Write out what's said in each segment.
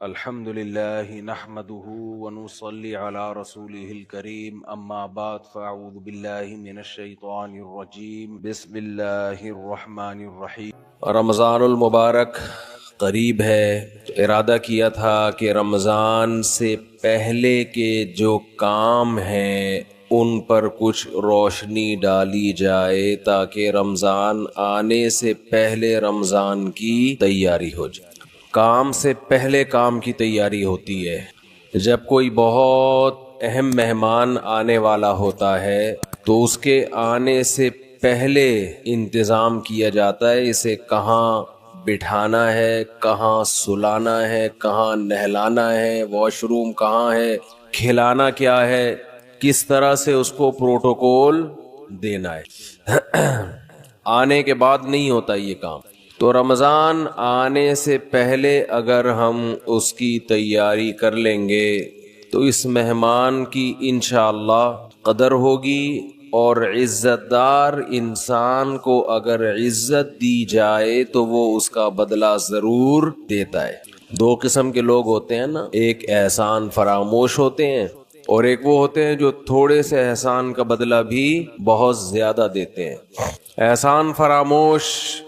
الحمد لله نحمده ونصلي على رسوله الكريم اما بعد فاعوذ بالله من الشیطان الرجیم بسم اللہ الرحمن الرحیم۔ رمضان المبارک قریب ہے، تو ارادہ کیا تھا کہ رمضان سے پہلے کے جو کام ہیں ان پر کچھ روشنی ڈالی جائے تاکہ رمضان آنے سے پہلے رمضان کی تیاری ہو جائے۔ کام سے پہلے کام کی تیاری ہوتی ہے۔ جب کوئی بہت اہم مہمان آنے والا ہوتا ہے تو اس کے آنے سے پہلے انتظام کیا جاتا ہے، اسے کہاں بٹھانا ہے، کہاں سلانا ہے، کہاں نہلانا ہے، واش روم کہاں ہے، کھلانا کیا ہے، کس طرح سے اس کو پروٹوکول دینا ہے۔ آنے کے بعد نہیں ہوتا یہ کام۔ تو رمضان آنے سے پہلے اگر ہم اس کی تیاری کر لیں گے تو اس مہمان کی انشاءاللہ قدر ہوگی، اور عزت دار انسان کو اگر عزت دی جائے تو وہ اس کا بدلہ ضرور دیتا ہے۔ دو قسم کے لوگ ہوتے ہیں نا، ایک احسان فراموش ہوتے ہیں اور ایک وہ ہوتے ہیں جو تھوڑے سے احسان کا بدلہ بھی بہت زیادہ دیتے ہیں۔ احسان فراموش،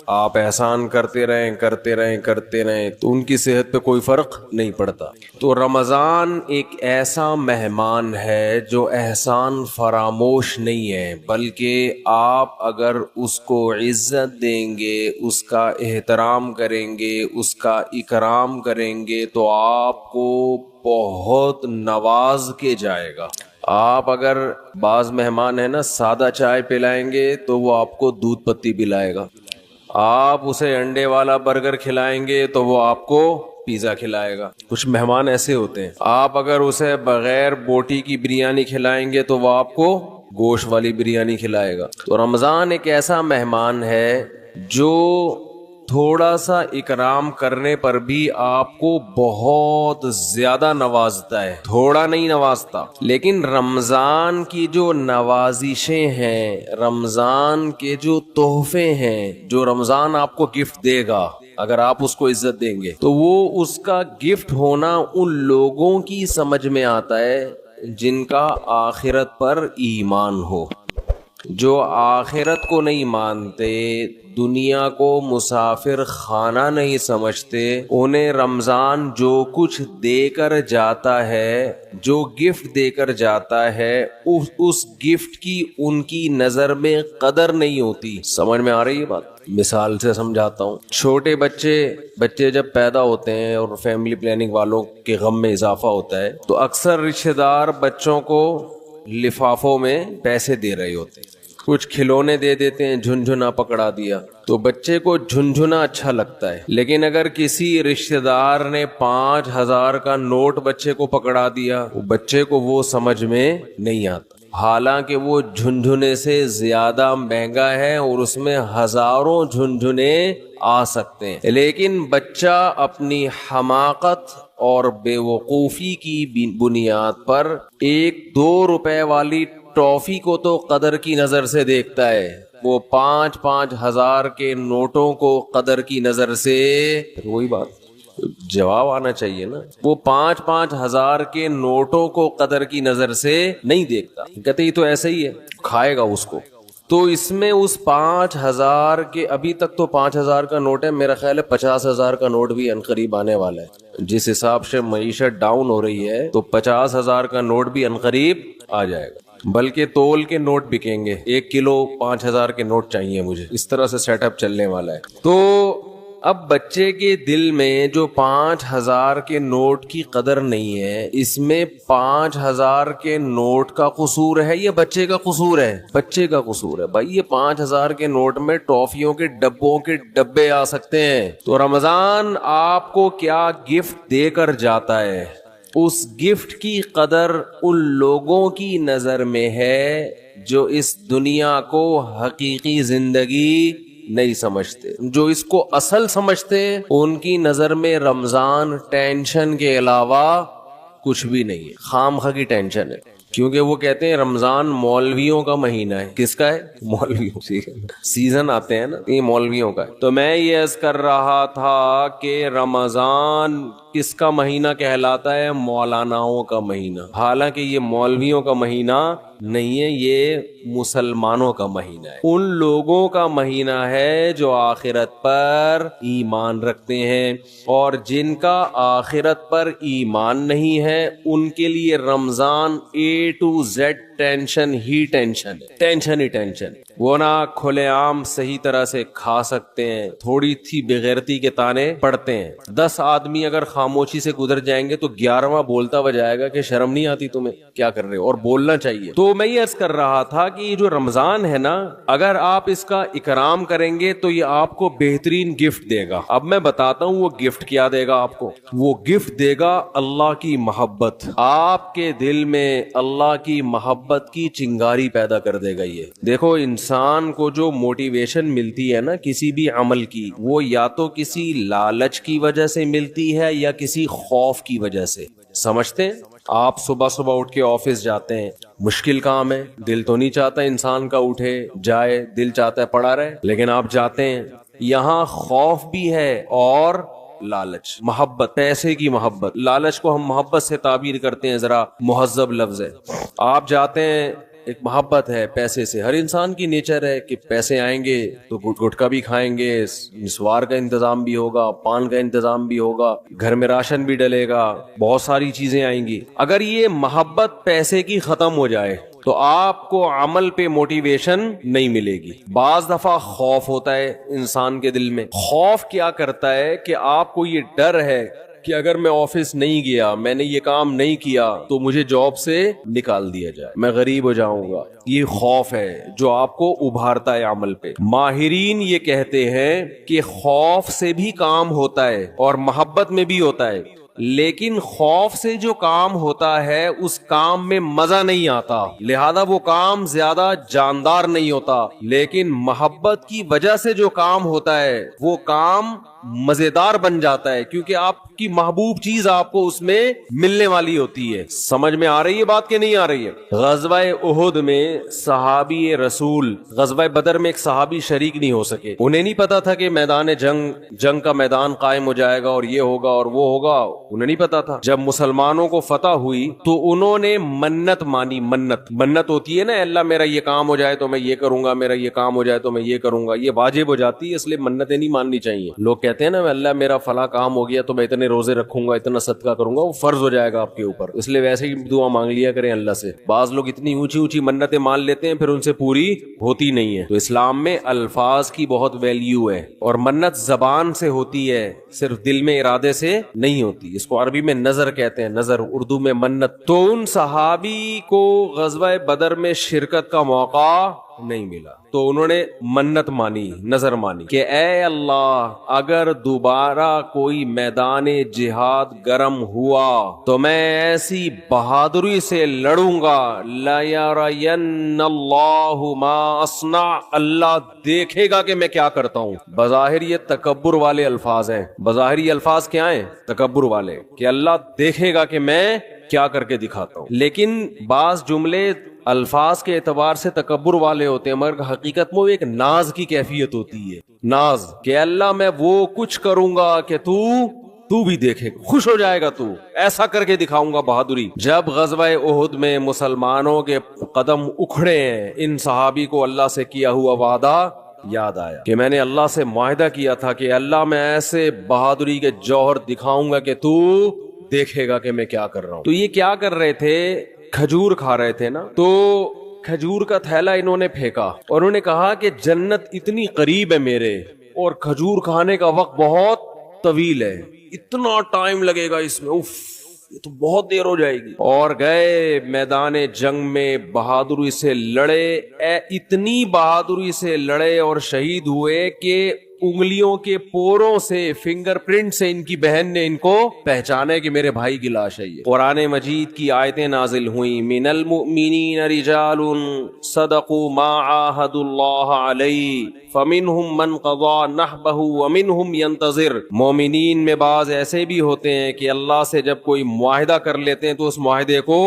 آپ احسان کرتے رہیں تو ان کی صحت پہ کوئی فرق نہیں پڑتا۔ تو رمضان ایک ایسا مہمان ہے جو احسان فراموش نہیں ہے، بلکہ آپ اگر اس کو عزت دیں گے، اس کا احترام کریں گے، اس کا اکرام کریں گے تو آپ کو بہت نواز کے جائے گا۔ آپ اگر بعض مہمان ہیں نا سادہ چائے پلائیں گے تو وہ آپ کو دودھ پتی پلائے گا، آپ اسے انڈے والا برگر کھلائیں گے تو وہ آپ کو پیزا کھلائے گا۔ کچھ مہمان ایسے ہوتے ہیں، آپ اگر اسے بغیر بوٹی کی بریانی کھلائیں گے تو وہ آپ کو گوشت والی بریانی کھلائے گا۔ تو رمضان ایک ایسا مہمان ہے جو تھوڑا سا اکرام کرنے پر بھی آپ کو بہت زیادہ نوازتا ہے، تھوڑا نہیں نوازتا۔ لیکن رمضان کی جو نوازشیں ہیں، رمضان کے جو تحفے ہیں، جو رمضان آپ کو گفٹ دے گا اگر آپ اس کو عزت دیں گے تو وہ اس کا گفٹ ہونا ان لوگوں کی سمجھ میں آتا ہے جن کا آخرت پر ایمان ہو۔ جو آخرت کو نہیں مانتے، دنیا کو مسافر خانہ نہیں سمجھتے، انہیں رمضان جو کچھ دے کر جاتا ہے، جو گفٹ دے کر جاتا ہے، اس گفٹ کی ان کی نظر میں قدر نہیں ہوتی۔ سمجھ میں آ رہی ہے بات؟ مثال سے سمجھاتا ہوں۔ چھوٹے بچے جب پیدا ہوتے ہیں اور فیملی پلاننگ والوں کے غم میں اضافہ ہوتا ہے تو اکثر رشتہ دار بچوں کو لفافوں میں پیسے دے رہے ہوتے ہیں، کچھ کھلونے دے دیتے ہیں، جھنجھنا پکڑا دیا تو بچے کو جھنجھنا اچھا لگتا ہے۔ لیکن اگر کسی رشتہ دار نے 5,000 کا نوٹ بچے کو پکڑا دیا، بچے کو وہ سمجھ میں نہیں آتا، حالانکہ وہ جھنجھنے سے زیادہ مہنگا ہے اور اس میں ہزاروں جھنجھنے آ سکتے ہیں۔ لیکن بچہ اپنی حماقت اور بے وقوفی کی بنیاد پر 1-2 روپے والی ٹافی کو تو قدر کی نظر سے دیکھتا ہے، وہ 5,000 کے نوٹوں کو قدر کی نظر سے، وہی بات جواب آنا چاہیے نا، وہ 5,000 کے نوٹوں کو قدر کی نظر سے نہیں دیکھتا، کہتے یہ تو ایسا ہی ہے، کھائے گا اس کو۔ تو اس میں اس 5,000 کے، ابھی تک تو 5,000 کا نوٹ ہے، میرا خیال ہے 50,000 کا نوٹ بھی عنقریب آنے والا ہے۔ جس حساب سے معیشت ڈاؤن ہو رہی ہے تو 50,000 کا نوٹ بھی عنقریب آ جائے گا، بلکہ تول کے نوٹ بکیں گے، 1 کلو 5,000 کے نوٹ چاہیے مجھے، اس طرح سے سیٹ اپ چلنے والا ہے۔ تو اب بچے کے دل میں جو 5,000 کے نوٹ کی قدر نہیں ہے، اس میں 5,000 کے نوٹ کا قصور ہے یا بچے کا قصور ہے؟ بچے کا قصور ہے بھائی۔ یہ 5,000 کے نوٹ میں ٹافیوں کے ڈبوں کے ڈبے آ سکتے ہیں۔ تو رمضان آپ کو کیا گفٹ دے کر جاتا ہے، اس گفٹ کی قدر ان لوگوں کی نظر میں ہے جو اس دنیا کو حقیقی زندگی نہیں سمجھتے۔ جو اس کو اصل سمجھتے ہیں ان کی نظر میں رمضان ٹینشن کے علاوہ کچھ بھی نہیں ہے، خام خواہ کی ٹینشن ہے۔ کیونکہ وہ کہتے ہیں رمضان مولویوں کا مہینہ ہے. کس کا ہے؟ مولویوں. سیزن آتے ہیں نا، یہ مولویوں کا ہے. تو میں یہ عرض کر رہا تھا کہ رمضان کس کا مہینہ کہلاتا ہے؟ مولاناؤں کا مہینہ. حالانکہ یہ مولویوں کا مہینہ نہیں ہے، یہ مسلمانوں کا مہینہ ہے. ان لوگوں کا مہینہ ہے جو آخرت پر ایمان رکھتے ہیں، اور جن کا آخرت پر ایمان نہیں ہے ان کے لیے رمضان A to Z tension he tension, tension he tension. وہ نہ کھلے عام صحیح طرح سے کھا سکتے ہیں، تھوڑی تھی بغیرتی کے تانے پڑتے ہیں. 10 آدمی اگر خاموشی سے گزر جائیں گے تو 11واں بولتا ہوا جائے گا کہ شرم نہیں آتی تمہیں، کیا کر رہے ہو، اور بولنا چاہیے. تو میں یہ عرض کر رہا تھا کہ یہ جو رمضان ہے نا، اگر آپ اس کا اکرام کریں گے تو یہ آپ کو بہترین گفٹ دے گا. اب میں بتاتا ہوں وہ گفٹ کیا دے گا آپ کو. وہ گفٹ دے گا اللہ کی محبت. آپ کے دل میں اللہ کی محبت کی چنگاری پیدا کر دے گا. یہ دیکھو، انسان کو جو موٹیویشن ملتی ہے نا کسی بھی عمل کی، وہ یا تو کسی لالچ کی وجہ سے ملتی ہے یا کسی خوف کی وجہ سے. سمجھتے ہیں؟ آپ صبح صبح اٹھ کے آفس جاتے ہیں، مشکل کام ہے، دل تو نہیں چاہتا انسان کا اٹھے جائے، دل چاہتا ہے پڑا رہے، لیکن آپ جاتے ہیں. یہاں خوف بھی ہے اور لالچ، محبت، پیسے کی محبت. لالچ کو ہم محبت سے تعبیر کرتے ہیں، ذرا مہذب لفظ ہے. آپ جاتے ہیں، ایک محبت ہے پیسے سے. ہر انسان کی نیچر ہے کہ پیسے آئیں گے تو گٹکا بھی کھائیں گے، نسوار کا انتظام بھی ہوگا، پان کا انتظام بھی ہوگا، گھر میں راشن بھی ڈلے گا، بہت ساری چیزیں آئیں گی. اگر یہ محبت پیسے کی ختم ہو جائے تو آپ کو عمل پہ موٹیویشن نہیں ملے گی. بعض دفعہ خوف ہوتا ہے انسان کے دل میں. خوف کیا کرتا ہے کہ آپ کو یہ ڈر ہے کہ اگر میں آفس نہیں گیا، میں نے یہ کام نہیں کیا تو مجھے جاب سے نکال دیا جائے، میں غریب ہو جاؤں گا. یہ خوف ہے جو آپ کو ابھارتا ہے عمل پہ. ماہرین یہ کہتے ہیں کہ خوف سے بھی کام ہوتا ہے اور محبت میں بھی ہوتا ہے، لیکن خوف سے جو کام ہوتا ہے اس کام میں مزہ نہیں آتا، لہذا وہ کام زیادہ جاندار نہیں ہوتا. لیکن محبت کی وجہ سے جو کام ہوتا ہے وہ کام مزیدار بن جاتا ہے، کیونکہ آپ کی محبوب چیز آپ کو اس میں ملنے والی ہوتی ہے. سمجھ میں آ رہی ہے بات کہ نہیں آ رہی ہے؟ غزوہ احد میں صحابی رسول، غزوہ بدر میں ایک صحابی شریک نہیں ہو سکے. انہیں نہیں پتا تھا کہ میدان جنگ کا میدان قائم ہو جائے گا اور یہ ہوگا اور وہ ہوگا، انہیں نہیں پتا تھا. جب مسلمانوں کو فتح ہوئی تو انہوں نے منت مانی. منت ہوتی ہے نا، اللہ میرا یہ کام ہو جائے تو میں یہ کروں گا، میرا یہ کام ہو جائے تو میں یہ کروں گا. یہ واجب ہو جاتی ہے، اس لیے منتیں نہیں ماننی چاہیے. لوگ کہتے ہیں نا اللہ میرا فلاں کام ہو گیا تو میں اتنے روزے رکھوں گا، اتنا صدقہ کروں گا، وہ فرض ہو جائے گا آپ کے اوپر، اس لیے ویسے ہی دعا مانگ لیا کریں اللہ سے. بعض لوگ اتنی اونچی اونچی منتیں مان لیتے ہیں پھر ان سے پوری ہوتی نہیں ہے. تو اسلام میں الفاظ کی بہت ویلیو ہے، اور منت زبان سے ہوتی ہے، صرف دل میں ارادے سے نہیں ہوتی. اس کو عربی میں نظر کہتے ہیں، نظر، اردو میں منت. تو ان صحابی کو غزوہ بدر میں شرکت کا موقع نہیں ملا تو انہوں نے منت مانی، نظر مانی کہ اے اللہ اگر دوبارہ کوئی میدان جہاد گرم ہوا تو میں ایسی بہادری سے لڑوں گا، لا یرین اللہ ما اصنع، اللہ دیکھے گا کہ میں کیا کرتا ہوں. بظاہر یہ تکبر والے الفاظ ہیں. بظاہر یہ الفاظ کیا ہیں؟ تکبر والے، کہ اللہ دیکھے گا کہ میں کیا کر کے دکھاتا ہوں. لیکن بعض جملے الفاظ کے اعتبار سے تکبر والے ہوتے ہیں، مگر حقیقت میں وہ ایک ناز کی کیفیت ہوتی ہے. ناز کہ اللہ میں وہ کچھ کروں گا کہ تو بھی دیکھے، خوش ہو جائے گا، تو ایسا کر کے دکھاؤں گا بہادری. جب غزوہ احد میں مسلمانوں کے قدم اکھڑے ہیں، ان صحابی کو اللہ سے کیا ہوا وعدہ یاد آیا کہ میں نے اللہ سے معاہدہ کیا تھا کہ اللہ میں ایسے بہادری کے جوہر دکھاؤں گا کہ تو دیکھے گا کہ میں کیا کر رہا ہوں. تو یہ کیا کر رہے تھے؟ کھجور کھا رہے تھے نا. تو کھجور کا تھیلا انہوں نے پھینکا اور انہوں نے کہا کہ جنت اتنی قریب ہے میرے، اور کھجور کھانے کا وقت بہت طویل ہے، اتنا ٹائم لگے گا اس میں، اف یہ تو بہت دیر ہو جائے گی. اور گئے میدان جنگ میں، بہادری سے لڑے، اتنی بہادری سے لڑے اور شہید ہوئے کہ انگلیوں کے پوروں سے، فنگر پرنٹ سے ان کی بہن نے ان کو پہچانے کہ میرے بھائی کی لاش ہے. یہ قرآن مجید کی آیتیں نازل ہوئیں، من المؤمنین رجال صدقوا ما عاہدوا اللہ علیہ فمنہم من قضى نحبہ ومنہم ینتظر. مومنین میں بعض ایسے بھی ہوتے ہیں کہ اللہ سے جب کوئی معاہدہ کر لیتے ہیں تو اس معاہدے کو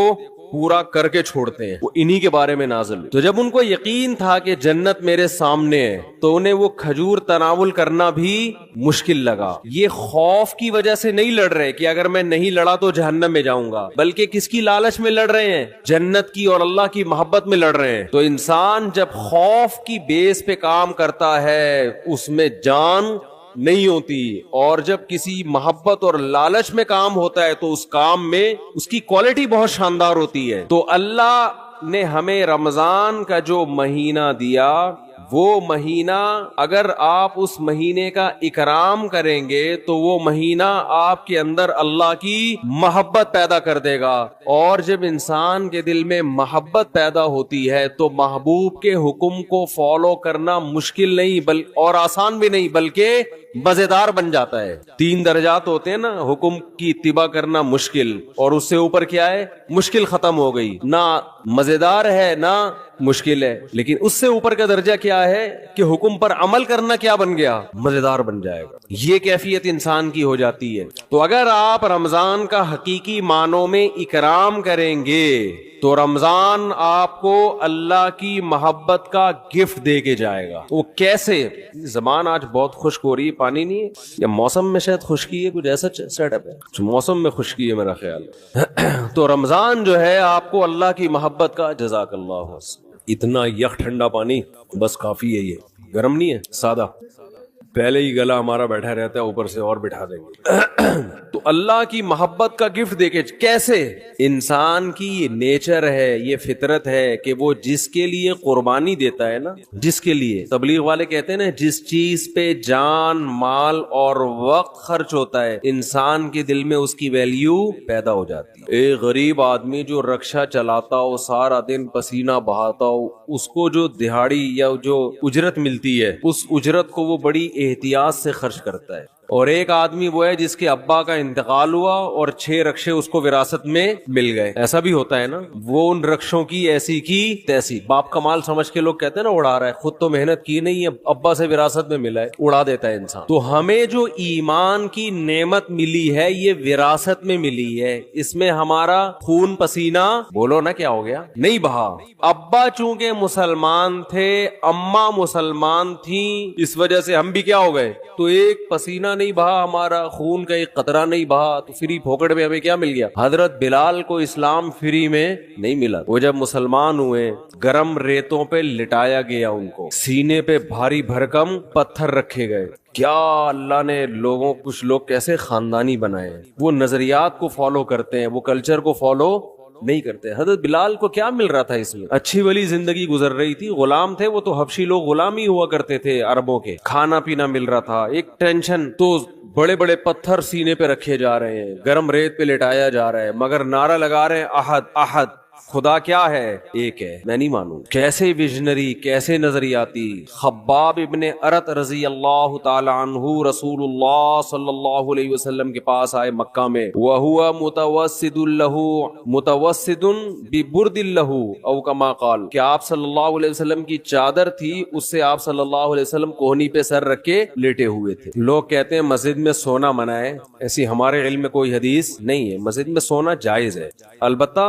پورا کر کے چھوڑتے ہیں، وہ انہی کے بارے میں نازل ہوئی۔ تو جب ان کو یقین تھا کہ جنت میرے سامنے ہے تو انہیں وہ کھجور تناول کرنا بھی مشکل لگا۔ یہ خوف کی وجہ سے نہیں لڑ رہے کہ اگر میں نہیں لڑا تو جہنم میں جاؤں گا، بلکہ کس کی لالچ میں لڑ رہے ہیں؟ جنت کی اور اللہ کی محبت میں لڑ رہے ہیں۔ تو انسان جب خوف کی بیس پہ کام کرتا ہے اس میں جان نہیں ہوتی، اور جب کسی محبت اور لالچ میں کام ہوتا ہے تو اس کام میں اس کی کوالٹی بہت شاندار ہوتی ہے۔ تو اللہ نے ہمیں رمضان کا جو مہینہ دیا، وہ مہینہ اگر آپ اس مہینے کا اکرام کریں گے تو وہ مہینہ آپ کے اندر اللہ کی محبت پیدا کر دے گا، اور جب انسان کے دل میں محبت پیدا ہوتی ہے تو محبوب کے حکم کو فالو کرنا مشکل نہیں اور آسان بھی نہیں، بلکہ مزیدار بن جاتا ہے۔ 3 درجات ہوتے ہیں نا، حکم کی اتباع کرنا مشکل، اور اس سے اوپر کیا ہے؟ مشکل ختم ہو گئی، نہ مزیدار ہے نہ مشکل ہے۔ لیکن اس سے اوپر کا درجہ کیا ہے کہ حکم پر عمل کرنا کیا بن گیا؟ مزیدار بن جائے گا۔ یہ کیفیت انسان کی ہو جاتی ہے۔ تو اگر آپ رمضان کا حقیقی معنوں میں اکرام کریں گے تو رمضان آپ کو اللہ کی محبت کا گفٹ دے کے جائے گا۔ وہ کیسے؟ زبان آج بہت خشک ہو رہی ہے، پانی نہیں ہے یا موسم میں شاید خشکی ہے، کچھ ایسا سیٹ اپ ہے، موسم میں خشکی ہے میرا خیال۔ تو رمضان جو ہے آپ کو اللہ کی محبت کا، جزاک اللہ، اتنا یک ٹھنڈا پانی بس کافی ہے، یہ گرم نہیں ہے، سادہ، پہلے ہی گلا ہمارا بیٹھا رہتا ہے، اوپر سے اور بٹھا دیں گے۔ تو اللہ کی محبت کا گفٹ دے کے کیسے؟ انسان کی یہ نیچر ہے، یہ فطرت ہے کہ وہ جس کے لیے قربانی دیتا ہے نا، جس کے لیے، تبلیغ والے کہتے ہیں نا، جس چیز پہ جان، مال اور وقت خرچ ہوتا ہے انسان کے دل میں اس کی ویلیو پیدا ہو جاتی ہے۔ ایک غریب آدمی جو رکشہ چلاتا ہو، سارا دن پسینہ بہاتا ہو، اس کو جو دہاڑی یا جو اجرت ملتی ہے اس اجرت کو وہ بڑی احتیاط سے خرچ کرتا ہے۔ اور ایک آدمی وہ ہے جس کے ابا کا انتقال ہوا اور 6 رکشے اس کو وراثت میں مل گئے، ایسا بھی ہوتا ہے نا، وہ ان رکشوں کی ایسی کی تیسی، باپ کا مال سمجھ کے لوگ کہتے ہیں نا اڑا رہا ہے، خود تو محنت کی نہیں ہے، ابا سے وراثت میں ملا ہے، اڑا دیتا ہے انسان۔ تو ہمیں جو ایمان کی نعمت ملی ہے یہ وراثت میں ملی ہے، اس میں ہمارا خون پسینہ، بولو نا کیا ہو گیا، نہیں بہا۔ ابا چونکہ مسلمان تھے، اماں مسلمان تھیں، اس وجہ سے ہم بھی کیا ہو گئے، تو ایک پسینہ نہیں بہا، ہمارا خون کا ایک قطرہ نہیں بہا، تو فری پھوکٹ میں ہمیں کیا مل گیا؟ حضرت بلال کو اسلام فری میں نہیں ملا، وہ جب مسلمان ہوئے گرم ریتوں پہ لٹایا گیا، ان کو سینے پہ بھاری بھرکم پتھر رکھے گئے۔ کیا اللہ نے کچھ لوگ کیسے خاندانی بنائے ہیں، وہ نظریات کو فالو کرتے ہیں، وہ کلچر کو فالو نہیں کرتے۔ حضرت بلال کو کیا مل رہا تھا؟ اس میں اچھی والی زندگی گزر رہی تھی، غلام تھے وہ تو، حبشی لوگ غلام ہی ہوا کرتے تھے عربوں کے، کھانا پینا مل رہا تھا، ایک ٹینشن تو بڑے بڑے پتھر سینے پہ رکھے جا رہے ہیں، گرم ریت پہ لٹایا جا رہا ہے، مگر نعرہ لگا رہے ہیں احد احد، خدا کیا ہے؟ ایک ہے، میں نہیں مانوں۔ کیسے ویژنری، کیسے نظریاتی۔ خباب ابن ارت رضی اللہ تعالی عنہ رسول اللہ صلی اللہ علیہ وسلم کے پاس آئے مکہ میں، وَهُوَ مُتَوَسِّدٌ لَهُ مُتَوَسِّدٌ بِبُرْدٍ لَهُ او کما قال، کہ آپ صلی اللہ علیہ وسلم کی چادر تھی، اس سے آپ صلی اللہ علیہ وسلم کوہنی پہ سر رکھ کے لیٹے ہوئے تھے۔ لوگ کہتے ہیں مسجد میں سونا منع ہے، ایسی ہمارے علم میں کوئی حدیث نہیں ہے، مسجد میں سونا جائز ہے، البتہ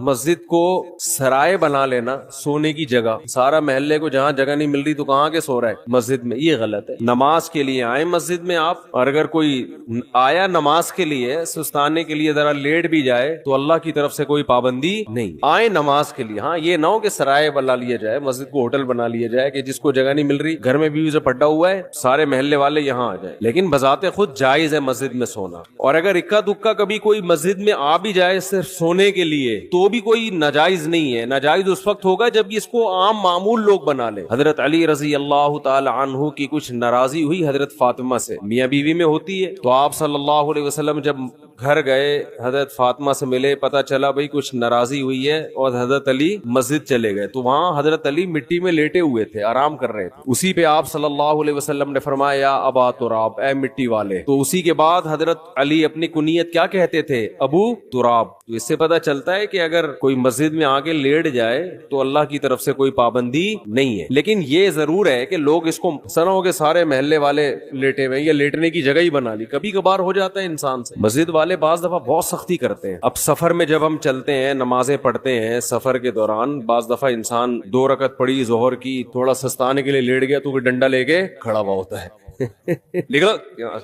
مسجد کو سرائے بنا لینا، سونے کی جگہ، سارا محلے کو جہاں جگہ نہیں مل رہی تو کہاں کے سو رہا ہے؟ مسجد میں، یہ غلط ہے۔ نماز کے لیے آئے مسجد میں آپ، اور اگر کوئی آیا نماز کے لیے سستانے کے لیے ذرا لیٹ بھی جائے تو اللہ کی طرف سے کوئی پابندی نہیں، آئے نماز کے لیے۔ ہاں یہ نہ ہو کہ سرائے بنا لیا جائے، مسجد کو ہوٹل بنا لیا جائے کہ جس کو جگہ نہیں مل رہی، گھر میں بھی اسے پڑا ہوا ہے، سارے محلے والے یہاں آ جائیں، لیکن بذات خود جائز ہے مسجد میں سونا۔ اور اگر اکا دکا کبھی کوئی مسجد میں آ بھی جائے صرف سونے کے لیے تو بھی کوئی ناجائز نہیں ہے، ناجائز اس وقت ہوگا جب اس کو عام معمول لوگ بنا لیں۔ حضرت علی رضی اللہ تعالی عنہ کی کچھ ناراضی ہوئی حضرت فاطمہ سے، میاں بیوی میں ہوتی ہے، تو آپ صلی اللہ علیہ وسلم جب گھر گئے حضرت فاطمہ سے ملے، پتہ چلا بھئی کچھ ناراضی ہوئی ہے، اور حضرت علی مسجد چلے گئے، تو وہاں حضرت علی مٹی میں لیٹے ہوئے تھے، آرام کر رہے تھے، اسی پہ آپ صلی اللہ علیہ وسلم نے فرمایا یا ابا تراب، اے مٹی والے۔ تو اسی کے بعد حضرت علی اپنی کنیت کیا کہتے تھے؟ ابو تراب۔ تو اس سے پتہ چلتا ہے کہ اگر کوئی مسجد میں آ کے لیٹ جائے تو اللہ کی طرف سے کوئی پابندی نہیں ہے. لیکن یہ ضرور ہے کہ لوگ اس کو سنوں کے سارے محلے والے لیٹے ہوئے یا لیٹنے کی جگہ ہی بنا لی. کبھی کبھار ہو جاتا ہے انسان سے. مسجد والے بعض دفعہ بہت سختی کرتے ہیں. اب سفر میں جب ہم چلتے ہیں نمازیں پڑھتے ہیں سفر کے دوران, بعض دفعہ انسان 2 رکعت پڑھی ظہر کی, تھوڑا سستانے کے لیے لیٹ گیا تو کوئی ڈنڈا لے کے کھڑا ہوا ہوتا ہے لیکن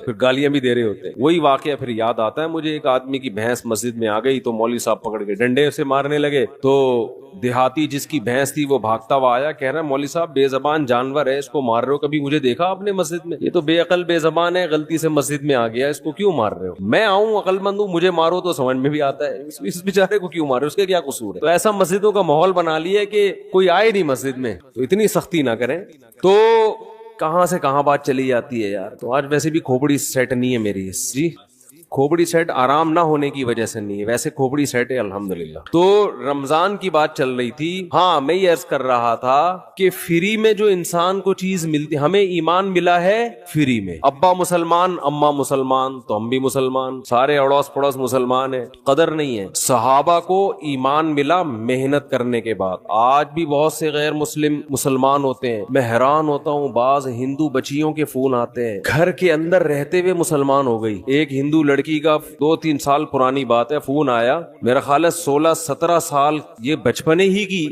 پھر گالیاں بھی دے رہے ہوتے ہیں. وہی واقعہ پھر یاد آتا ہے مجھے, ایک آدمی کی بھینس مسجد میں آ گئی تو مولوی صاحب پکڑ کے ڈنڈے سے مارنے لگے. تو دیہاتی جس کی بھینس تھی وہ بھاگتا ہوا آیا, کہہ رہا ہے مولوی صاحب بے زبان جانور ہے, اس کو مار رہے ہو, کبھی مجھے دیکھا آپ نے مسجد میں؟ یہ تو بے عقل بے زبان ہے, غلطی سے مسجد میں آ گیا, اس کو کیوں مار رہے ہو؟ میں آؤں عقل مند ہوں, مجھے مارو تو سمجھ میں بھی آتا ہے, اس بیچارے کو کیوں مارے, اس کے کیا قصور ہے؟ تو ایسا مسجدوں کا ماحول بنا لیا کہ کوئی آئے نہیں مسجد میں, تو اتنی سختی نہ کریں. تو کہاں سے کہاں بات چلی جاتی ہے یار. تو آج ویسے بھی کھوپڑی سیٹ نہیں ہے میری. جی کھوپڑی سیٹ آرام نہ ہونے کی وجہ سے نہیں ہے, ویسے کھوپڑی سیٹ ہے الحمدللہ. تو رمضان کی بات چل رہی تھی. ہاں میں یہ عرض کر رہا تھا کہ فری میں جو انسان کو چیز ملتی, ہمیں ایمان ملا ہے فری میں. ابا مسلمان اماں مسلمان تو ہم بھی مسلمان, سارے اڑوس پڑوس مسلمان ہیں, قدر نہیں ہے. صحابہ کو ایمان ملا محنت کرنے کے بعد. آج بھی بہت سے غیر مسلم مسلمان ہوتے ہیں. میں حیران ہوتا ہوں, بعض ہندو بچیوں کے فون آتے ہیں, گھر کے اندر رہتے ہوئے مسلمان ہو گئی. ایک ہندو لڑکی کا 2-3 سال پرانی بات ہے, فون آیا, میرا خیال ہے 16-17 سال, یہ بچپنے ہی کی,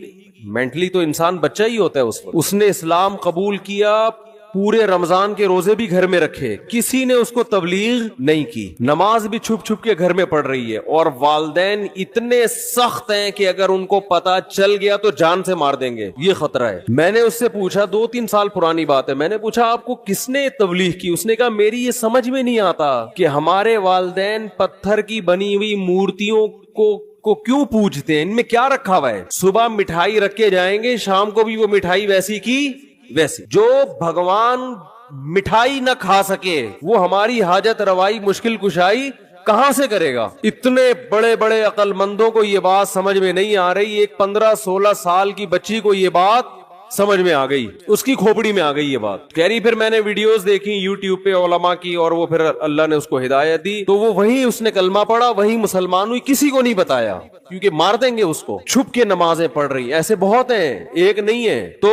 مینٹلی تو انسان بچہ ہی ہوتا ہے اس وقت. اس نے اسلام قبول کیا, پورے رمضان کے روزے بھی گھر میں رکھے, کسی نے اس کو تبلیغ نہیں کی, نماز بھی چھپ چھپ کے گھر میں پڑھ رہی ہے. اور والدین اتنے سخت ہیں کہ اگر ان کو پتا چل گیا تو جان سے مار دیں گے, یہ خطرہ ہے. میں نے اس سے پوچھا, 2-3 سال پرانی بات ہے, میں نے پوچھا آپ کو کس نے تبلیغ کی؟ اس نے کہا میری یہ سمجھ میں نہیں آتا کہ ہمارے والدین پتھر کی بنی ہوئی مورتیوں کو کیوں پوجتے ہیں, ان میں کیا رکھا ہوا ہے؟ صبح مٹھائی رکھ کے جائیں گے, شام کو بھی وہ مٹھائی ویسی کی ویسی. جو بھگوان مٹھائی نہ کھا سکے وہ ہماری حاجت روائی مشکل کشائی کہاں سے کرے گا؟ اتنے بڑے بڑے عقل مندوں کو یہ بات سمجھ میں نہیں آ رہی. ایک 15-16 سال کی بچی کو یہ بات سمجھ میں آ گئی, اس کی کھوپڑی میں آ گئی یہ بات. کہہ رہی پھر میں نے ویڈیوز دیکھی یوٹیوب پہ علماء کی, اور وہ پھر اللہ نے اس کو ہدایت دی, تو وہ وہیں اس نے کلمہ پڑھا, وہیں مسلمان ہوئی, کسی کو نہیں بتایا کیونکہ مار دیں گے اس کو. چھپ کے نمازیں پڑھ رہی, ایسے بہت ہیں, ایک نہیں ہے. تو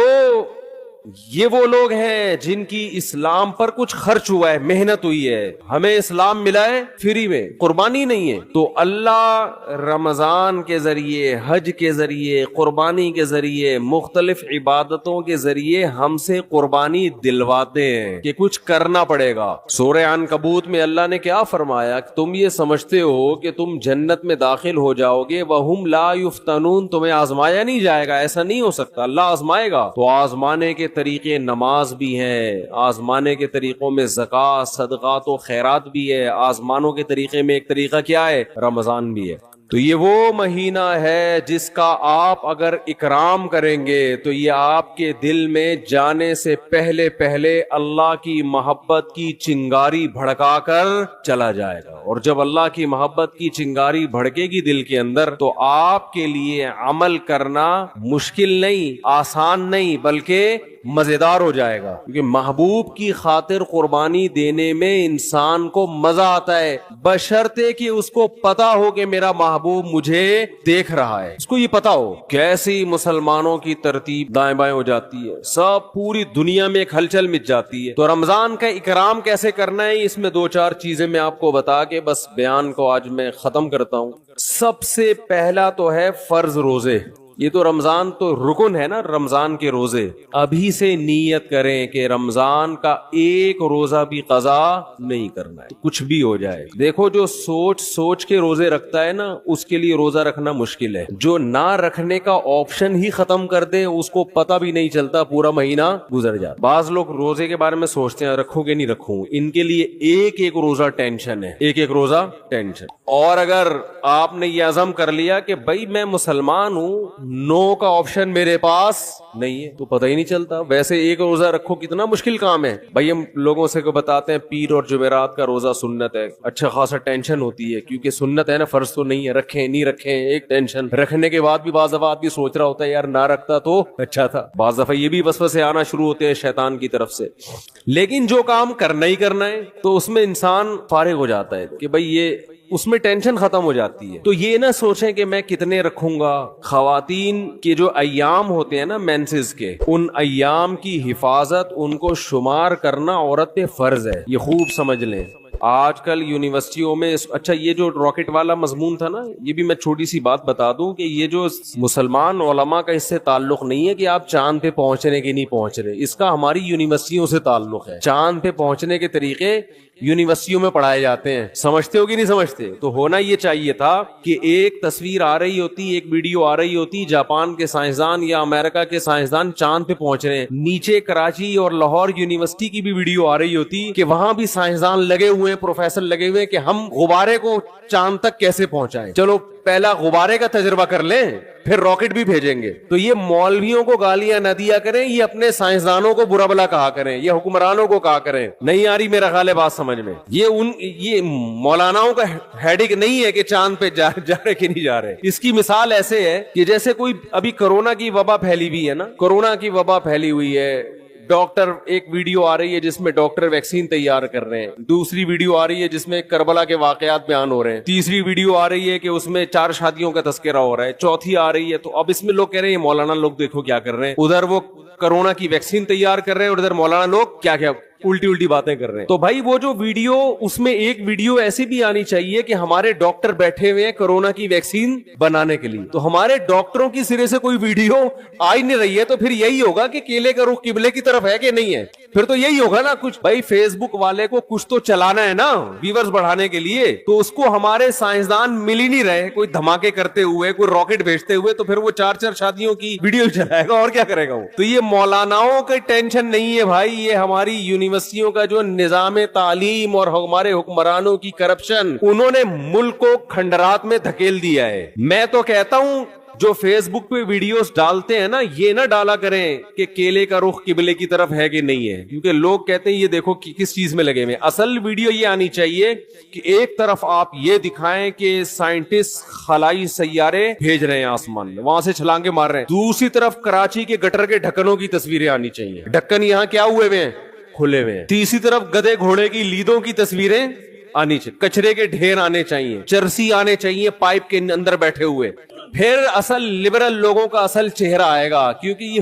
یہ وہ لوگ ہیں جن کی اسلام پر کچھ خرچ ہوا ہے, محنت ہوئی ہے. ہمیں اسلام ملا ہے فری میں, قربانی نہیں ہے. تو اللہ رمضان کے ذریعے, حج کے ذریعے, قربانی کے ذریعے, مختلف عبادتوں کے ذریعے ہم سے قربانی دلواتے ہیں کہ کچھ کرنا پڑے گا. سورہ عنکبوت میں اللہ نے کیا فرمایا کہ تم یہ سمجھتے ہو کہ تم جنت میں داخل ہو جاؤ گے, وَهُمْ لَا يُفْتَنُونَ, تمہیں آزمایا نہیں جائے گا, ایسا نہیں ہو سکتا, اللہ آزمائے گا. تو آزمانے کے طریقے نماز بھی ہیں, آزمانے کے طریقوں میں زکوٰۃ, صدقات و خیرات بھی ہے, آزمانوں کے طریقے میں ایک طریقہ کیا ہے؟ رمضان بھی ہے. تو یہ وہ مہینہ ہے جس کا آپ اگر اکرام کریں گے تو یہ آپ کے دل میں جانے سے پہلے پہلے اللہ کی محبت کی چنگاری بھڑکا کر چلا جائے گا. اور جب اللہ کی محبت کی چنگاری بھڑکے گی دل کے اندر تو آپ کے لیے عمل کرنا مشکل نہیں, آسان نہیں, بلکہ مزیدار ہو جائے گا. کیونکہ محبوب کی خاطر قربانی دینے میں انسان کو مزہ آتا ہے, بشرطے کہ اس کو پتا ہو کہ میرا محبوب مجھے دیکھ رہا ہے. اس کو یہ پتا ہو. کیسی مسلمانوں کی ترتیب دائیں بائیں ہو جاتی ہے, سب پوری دنیا میں ایک ہلچل مچ جاتی ہے. تو رمضان کا اکرام کیسے کرنا ہے, اس میں 2-4 چیزیں میں آپ کو بتا کے بس بیان کو آج میں ختم کرتا ہوں. سب سے پہلا تو ہے فرض روزے. یہ تو رمضان تو رکن ہے نا, رمضان کے روزے. ابھی سے نیت کریں کہ رمضان کا ایک روزہ بھی قضا نہیں کرنا ہے, کچھ بھی ہو جائے. دیکھو جو سوچ کے روزے رکھتا ہے نا, اس کے لیے روزہ رکھنا مشکل ہے. جو نہ رکھنے کا آپشن ہی ختم کر دے اس کو پتہ بھی نہیں چلتا, پورا مہینہ گزر جاتا. بعض لوگ روزے کے بارے میں سوچتے ہیں رکھوں کہ نہیں رکھوں, ان کے لیے ایک روزہ ٹینشن ہے, ایک روزہ ٹینشن. اور اگر آپ نے یہ عزم کر لیا کہ بھائی میں مسلمان ہوں, نو کا آپشن میرے پاس نہیں ہے, تو پتہ ہی نہیں چلتا. ویسے ایک روزہ رکھو کتنا مشکل کام ہے بھائی. ہم لوگوں سے کو بتاتے ہیں پیر اور جمعرات کا روزہ سنت ہے, اچھا خاصا ٹینشن ہوتی ہے کیونکہ سنت ہے نا, فرض تو نہیں ہے, رکھیں نہیں رکھیں ایک ٹینشن. رکھنے کے بعد بھی بعض دفعہ آدمی سوچ رہا ہوتا ہے یار نہ رکھتا تو اچھا تھا. بعض دفعہ یہ بھی وسوسے آنا شروع ہوتے ہیں شیطان کی طرف سے. لیکن جو کام کرنا ہی کرنا ہے تو اس میں انسان فارغ ہو جاتا ہے کہ بھائی یہ اس میں ٹینشن ختم ہو جاتی ہے. تو یہ نہ سوچیں کہ میں کتنے رکھوں گا. خواتین کے جو ایام ہوتے ہیں نا مینسز کے, ان ایام کی حفاظت, ان کو شمار کرنا عورت پہ فرض ہے. یہ خوب سمجھ لیں. آج کل یونیورسٹیوں میں اچھا یہ جو راکٹ والا مضمون تھا نا, یہ بھی میں چھوٹی سی بات بتا دوں کہ یہ جو مسلمان علماء کا اس سے تعلق نہیں ہے کہ آپ چاند پہ پہنچ رہے کہ نہیں پہنچ رہے. اس کا ہماری یونیورسٹیوں سے تعلق ہے. چاند پہ پہنچنے کے طریقے یونیورسٹیوں میں پڑھائے جاتے ہیں. سمجھتے ہو کہ نہیں سمجھتے؟ تو ہونا یہ چاہیے تھا کہ ایک تصویر آ رہی ہوتی, ایک ویڈیو آ رہی ہوتی, جاپان کے سائنسدان یا امریکہ کے سائنسدان چاند پہ پہنچ رہے ہیں, نیچے کراچی اور لاہور یونیورسٹی کی بھی ویڈیو آ رہی ہوتی کہ وہاں بھی سائنسدان لگے ہوئے ہیں, پروفیسر لگے ہوئے ہیں کہ ہم غبارے کو چاند تک کیسے پہنچائیں. چلو پہلا غبارے کا تجربہ کر لیں, پھر راکٹ بھی بھیجیں گے. تو یہ مولویوں کو گالیاں نہ دیا کریں, یہ اپنے سائنسدانوں کو برا بلا کہا کریں, یہ حکمرانوں کو کہا کریں. نہیں آ رہی میرا خیال ہے بات سمجھ میں. یہ مولاناؤں کا ہیڈک نہیں ہے کہ چاند پہ جا رہے کہ نہیں جا رہے. اس کی مثال ایسے ہے کہ جیسے کوئی ابھی کورونا کی وبا پھیلی ہوئی ہے نا, کورونا کی وبا پھیلی ہوئی ہے, ڈاکٹر ایک ویڈیو آ رہی ہے جس میں ڈاکٹر ویکسین تیار کر رہے ہیں, دوسری ویڈیو آ رہی ہے جس میں کربلا کے واقعات بیان ہو رہے ہیں, تیسری ویڈیو آ رہی ہے کہ اس میں 4 شادیوں کا تذکرہ ہو رہا ہے, چوتھی آ رہی ہے. تو اب اس میں لوگ کہہ رہے ہیں مولانا لوگ دیکھو کیا کر رہے ہیں, ادھر وہ کرونا کی ویکسین تیار کر رہے ہیں اور ادھر مولانا لوگ کیا کیا الٹی باتیں کر رہے ہیں. تو بھائی وہ جو ویڈیو, اس میں ایک ویڈیو ایسی بھی آنی چاہیے کہ ہمارے ڈاکٹر بیٹھے ہوئے ہیں کرونا کی ویکسین بنانے کے لیے. تو ہمارے ڈاکٹروں کی سرے سے کوئی ویڈیو آ ہی نہیں رہی ہے, تو پھر یہی ہوگا کہ کیلے کا رخ قبلے کی طرف ہے کہ نہیں ہے. پھر تو یہی ہوگا نا کچھ. بھائی فیس بک والے کو کچھ تو چلانا ہے نا ویورز بڑھانے کے لیے, تو اس کو ہمارے سائنسدان مل ہی نہیں رہے کوئی دھماکے کرتے ہوئے, کوئی راکٹ بھیجتے ہوئے, تو پھر وہ 4 شادیوں کی ویڈیو چلائے گا اور کیا کرے گا وہ. تو یہ مولاناؤں کی ٹینشن نہیں ہے بھائی, یہ ہماری یونیورسٹیوں کا جو نظام تعلیم اور ہمارے حکمرانوں کی کرپشن, انہوں نے ملک کو کھنڈرات میں دھکیل دیا ہے. میں تو کہتا ہوں جو فیس بک پہ ویڈیوز ڈالتے ہیں نا, یہ نہ ڈالا کریں کہ کیلے کا رخ قبلے کی طرف ہے کہ نہیں ہے, کیونکہ لوگ کہتے ہیں یہ دیکھو کس چیز میں لگے ہوئے. اصل ویڈیو یہ آنی چاہیے کہ ایک طرف آپ یہ دکھائیں کہ سائنٹسٹ خلائی سیارے بھیج رہے ہیں آسمان میں, وہاں سے چھلانگے مار رہے ہیں, دوسری طرف کراچی کے گٹر کے ڈھکنوں کی تصویریں آنی چاہیے, ڈھکن یہاں کیا ہوئے ہوئے ہیں, کھلے ہوئے ہیں, تیسری طرف گدے گھوڑے کی لیدوں کی تصویریں آنی چاہیے, کچرے کے ڈھیر آنے چاہیے, چرسی آنے چاہیے پائپ کے اندر بیٹھے ہوئے. پھر اصل لبرل لوگوں کا اصل چہرہ آئے گا, کیونکہ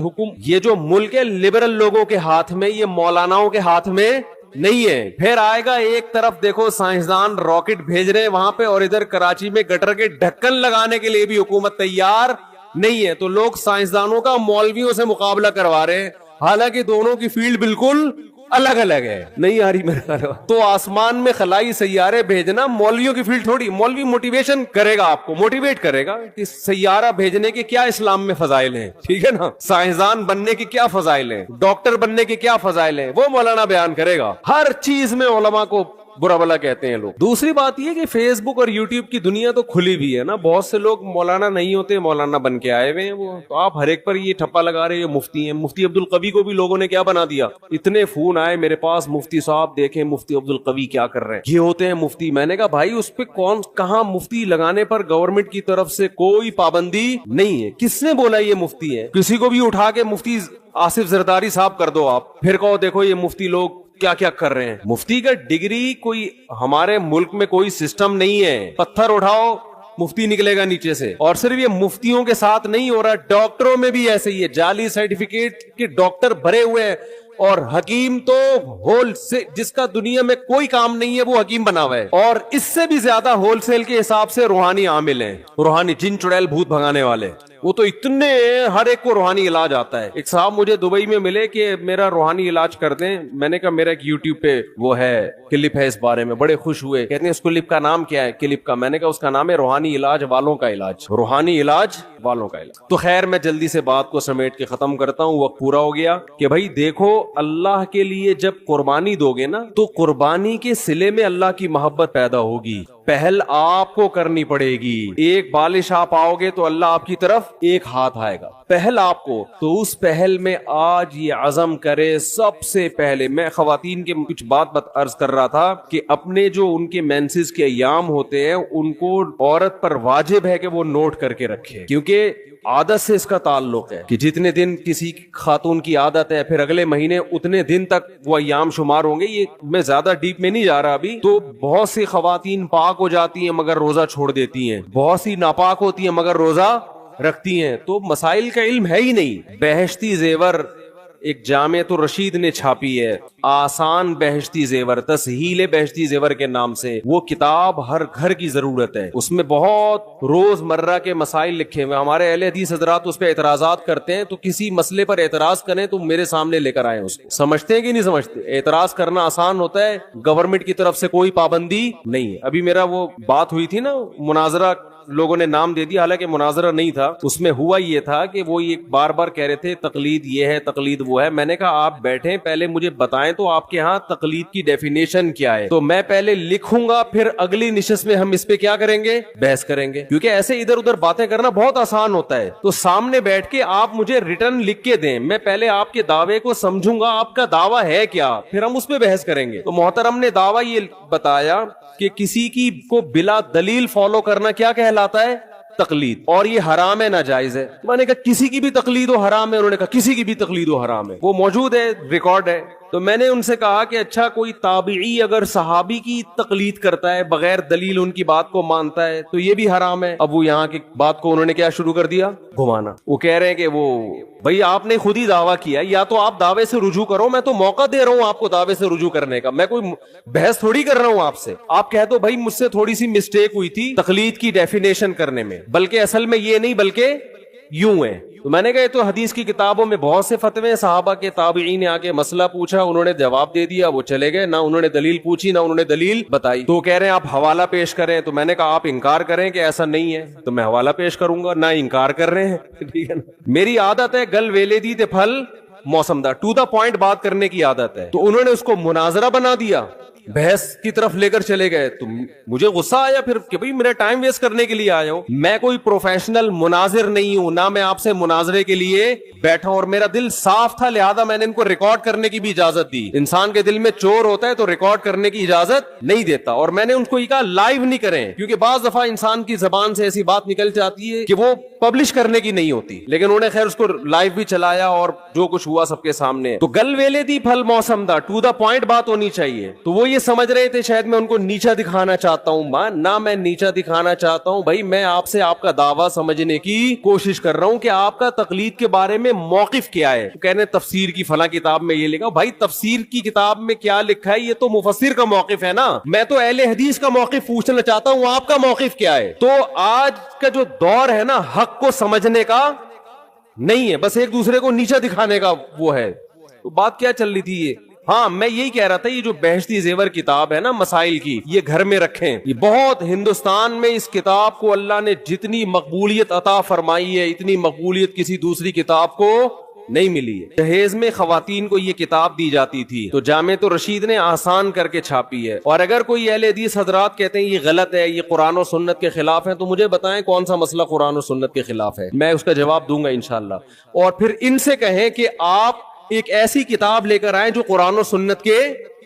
یہ جو ملک ہے لبرل لوگوں کے ہاتھ میں, یہ مولاناؤں کے ہاتھ میں نہیں ہے. پھر آئے گا ایک طرف دیکھو سائنسدان راکٹ بھیج رہے ہیں وہاں پہ, اور ادھر کراچی میں گٹر کے ڈھکن لگانے کے لیے بھی حکومت تیار نہیں ہے. تو لوگ سائنسدانوں کا مولویوں سے مقابلہ کروا رہے ہیں, حالانکہ دونوں کی فیلڈ بالکل الگ الگ ہے. نہیں آ رہی میرے خیال. تو آسمان میں خلائی سیارے بھیجنا مولویوں کی فیلڈ تھوڑی. مولوی موٹیویشن کرے گا, آپ کو موٹیویٹ کرے گا کہ سیارہ بھیجنے کے کیا اسلام میں فضائل ہیں, ٹھیک ہے نا, سائنسدان بننے کے کیا فضائل ہیں, ڈاکٹر بننے کے کیا فضائل ہیں, وہ مولانا بیان کرے گا. ہر چیز میں علماء کو برا بلا کہتے ہیں لوگ. دوسری بات یہ کہ فیس بک اور یوٹیوب کی دنیا تو کھلی بھی ہے نا, بہت سے لوگ مولانا نہیں ہوتے, مولانا بن کے آئے ہوئے ہیں وہ. تو آپ ہر ایک پر یہ ٹھپا لگا رہے ہیں مفتی ہیں. مفتی عبد القوی کو بھی لوگوں نے کیا بنا دیا, اتنے فون آئے میرے پاس, مفتی صاحب دیکھیں مفتی عبد القوی کیا کر رہے ہیں, یہ ہوتے ہیں مفتی. میں نے کہا بھائی اس پہ کہاں مفتی لگانے پر گورنمنٹ کی طرف سے کوئی پابندی نہیں ہے. کس نے بولا یہ مفتی ہے؟ کسی کو بھی اٹھا کے مفتی آصف زرداری صاحب کر دو آپ, پھر کہو دیکھو یہ مفتی لوگ کیا کیا کر رہے ہیں. مفتی کا ڈگری کوئی ہمارے ملک میں کوئی سسٹم نہیں ہے, پتھر اٹھاؤ مفتی نکلے گا نیچے سے. اور صرف یہ مفتیوں کے ساتھ نہیں ہو رہا, ڈاکٹروں میں بھی ایسے ہی ہے, جعلی سرٹیفکیٹ کے ڈاکٹر بھرے ہوئے ہیں. اور حکیم تو ہول سے, جس کا دنیا میں کوئی کام نہیں ہے وہ حکیم بنا ہوا ہے. اور اس سے بھی زیادہ ہول سیل کے حساب سے روحانی عامل ہیں, روحانی جن چڑیل بھوت بھگانے والے, وہ تو اتنے ہر ایک کو روحانی علاج آتا ہے. ایک صاحب مجھے دبئی میں ملے کہ میرا روحانی علاج کر دیں. میں نے کہا میرا ایک یوٹیوب پہ وہ ہے کلپ ہے اس بارے میں, بڑے خوش ہوئے, کہتے ہیں اس کلپ کا نام کیا ہے, کلپ کا. میں نے کہا اس کا نام ہے روحانی علاج والوں کا علاج, روحانی علاج والوں کا علاج. تو خیر میں جلدی سے بات کو سمیٹ کے ختم کرتا ہوں, وقت پورا ہو گیا. کہ بھائی دیکھو اللہ کے لیے جب قربانی دو گے نا, تو قربانی کے صلے میں اللہ کی محبت پیدا ہوگی. پہل آپ کو کرنی پڑے گی. ایک بالش آپ آؤ گے تو اللہ آپ کی طرف ایک ہاتھ آئے گا, پہل آپ کو. تو اس پہل میں آج یہ عزم کرے سب سے پہلے. میں خواتین کے کچھ بات عرض کر رہا تھا کہ اپنے جو ان کے مینسز کے ایام ہوتے ہیں ان کو عورت پر واجب ہے کہ وہ نوٹ کر کے رکھے, کیونکہ عادت سے اس کا تعلق ہے کہ جتنے دن کسی خاتون کی عادت ہے پھر اگلے مہینے اتنے دن تک وہ ایام شمار ہوں گے. یہ میں زیادہ ڈیپ میں نہیں جا رہا ابھی. تو بہت سی خواتین پاک پاک ہو جاتی ہیں مگر روزہ چھوڑ دیتی ہیں, بہت سی ناپاک ہوتی ہیں مگر روزہ رکھتی ہیں. تو مسائل کا علم ہے ہی نہیں. بہشتی زیور ایک جامعۃ الرشید نے چھاپی ہے, آسان بہشتی زیور, تسہیل بہشتی زیور کے نام سے. وہ کتاب ہر گھر کی ضرورت ہے. اس میں بہت روز مرہ کے مسائل لکھے ہوئے. ہمارے اہل حدیث حضرات اس پہ اعتراضات کرتے ہیں, تو کسی مسئلے پر اعتراض کریں تو میرے سامنے لے کر آئیں. اس کو سمجھتے ہیں کہ نہیں سمجھتے؟ اعتراض کرنا آسان ہوتا ہے, گورنمنٹ کی طرف سے کوئی پابندی نہیں ہے. ابھی میرا وہ بات ہوئی تھی نا, مناظرہ لوگوں نے نام دے دیا, حالانکہ مناظرہ نہیں تھا. اس میں ہوا یہ تھا کہ وہ یہ بار بار کہہ رہے تھے تقلید یہ ہے, تقلید وہ ہے. میں نے کہا آپ بیٹھیں, پہلے مجھے بتائیں تو آپ کے ہاں تقلید کی ڈیفینیشن کیا ہے, تو میں پہلے لکھوں گا, پھر اگلی نشست میں ہم اس پہ کیا کریں گے, بحث کریں گے. کیونکہ ایسے ادھر ادھر باتیں کرنا بہت آسان ہوتا ہے. تو سامنے بیٹھ کے آپ مجھے ریٹرن لکھ کے دیں, میں پہلے آپ کے دعوے کو سمجھوں گا, آپ کا دعویٰ ہے کیا, پھر ہم اس پہ بحث کریں گے. تو محترم نے دعویٰ یہ بتایا کہ کسی کی کو بلا دلیل فالو کرنا کیا کہلاتا ہے, تقلید, اور یہ حرام ہے, ناجائز ہے. میں نے کہا کسی کی بھی تقلید ہو حرام ہے. انہوں نے کہا کسی کی بھی تقلید ہو حرام ہے. وہ موجود ہے, ریکارڈ ہے. تو میں نے ان سے کہا کہ اچھا کوئی تابعی اگر صحابی کی تقلید کرتا ہے, بغیر دلیل ان کی بات کو مانتا ہے, تو یہ بھی حرام ہے. اب وہ یہاں کی بات کو انہوں نے کیا شروع کر دیا, گھمانا. وہ کہہ رہے ہیں کہ وہ بھئی آپ نے خود ہی دعویٰ کیا, یا تو آپ دعوے سے رجوع کرو, میں تو موقع دے رہا ہوں آپ کو دعوے سے رجوع کرنے کا, میں کوئی بحث تھوڑی کر رہا ہوں آپ سے. آپ کہہ دو بھائی مجھ سے تھوڑی سی مسٹیک ہوئی تھی تقلید کی ڈیفینیشن کرنے میں, بلکہ اصل میں یہ نہیں بلکہ یوں ہے. تو میں نے کہا تو حدیث کی کتابوں میں بہت سے فتوے, صحابہ کے تابعین نے آ کے مسئلہ پوچھا, انہوں نے جواب دے دیا, وہ چلے گئے, نہ انہوں نے دلیل پوچھی نہ انہوں نے دلیل بتائی. تو کہہ رہے ہیں آپ حوالہ پیش کریں. تو میں نے کہا آپ انکار کریں کہ ایسا نہیں ہے, تو میں حوالہ پیش کروں گا. نہ انکار کر رہے ہیں, ٹھیک ہے نا. میری عادت ہے گل ویلے دی تے پھل موسم دا, ٹو دا پوائنٹ بات کرنے کی عادت ہے. تو انہوں نے اس کو مناظرہ بنا دیا, بحث کی طرف لے کر چلے گئے. تو مجھے غصہ آیا پھر کہ بھئی میرا ٹائم ویسٹ کرنے کے لیے آیا ہوں. میں کوئی پروفیشنل مناظر نہیں ہوں, نہ میں آپ سے مناظرے کے لیے بیٹھا ہوں, اور میرا دل صاف تھا, لہذا میں نے ان کو ریکارڈ کرنے کی بھی اجازت دی. انسان کے دل میں چور ہوتا ہے تو ریکارڈ کرنے کی اجازت نہیں دیتا. اور میں نے ان کو یہ کہا لائیو نہیں کریں, کیونکہ بعض دفعہ انسان کی زبان سے ایسی بات نکل جاتی ہے کہ وہ پبلش کرنے کی نہیں ہوتی. لیکن انہوں نے خیر اس کو لائیو بھی چلایا, اور جو کچھ ہوا سب کے سامنے. تو گل ویلے دی پھل موسم دا, ٹو دا پوائنٹ بات ہونی چاہیے. تو وہ یہ سمجھ رہے تھے شاید میں ان کو نیچا دکھانا چاہتا ہوں. نہ میں نیچا دکھانا چاہتا ہوں بھائی, میں آپ سے آپ کا دعویٰ سمجھنے کی کوشش کر رہا ہوں کہ آپ کا تقلید کے بارے میں موقف کیا ہے. کہنے تفسیر کی فلاں کتاب میں یہ لکھا. بھائی تفسیر کی کتاب میں کیا لکھا ہے یہ تو مفسر کا موقف ہے نا, میں تو اہل حدیث کا موقف پوچھنا چاہتا ہوں, آپ کا موقف کیا ہے. تو آج کا جو دور ہے نا حق کو سمجھنے کا نہیں ہے, بس ایک دوسرے کو نیچا دکھانے کا وہ ہے. تو بات کیا چل رہی تھی یہ, ہاں میں یہی کہہ رہا تھا یہ جو بہشتی زیور کتاب ہے نا مسائل کی, یہ گھر میں رکھیں. یہ بہت ہندوستان میں اس کتاب کو اللہ نے جتنی مقبولیت عطا فرمائی ہے, اتنی مقبولیت کسی دوسری کتاب کو نہیں ملی ہے. جہیز میں خواتین کو یہ کتاب دی جاتی تھی, تو جامعۃ الرشید نے آسان کر کے چھاپی ہے. اور اگر کوئی اہل حدیث حضرات کہتے ہیں یہ غلط ہے, یہ قرآن و سنت کے خلاف ہے, تو مجھے بتائیں کون سا مسئلہ قرآن و سنت کے خلاف ہے, میں اس کا جواب دوں گا انشاءاللہ. اور پھر ان سے کہیں کہ آپ ایک ایسی کتاب لے کر آئیں جو قرآن و سنت کے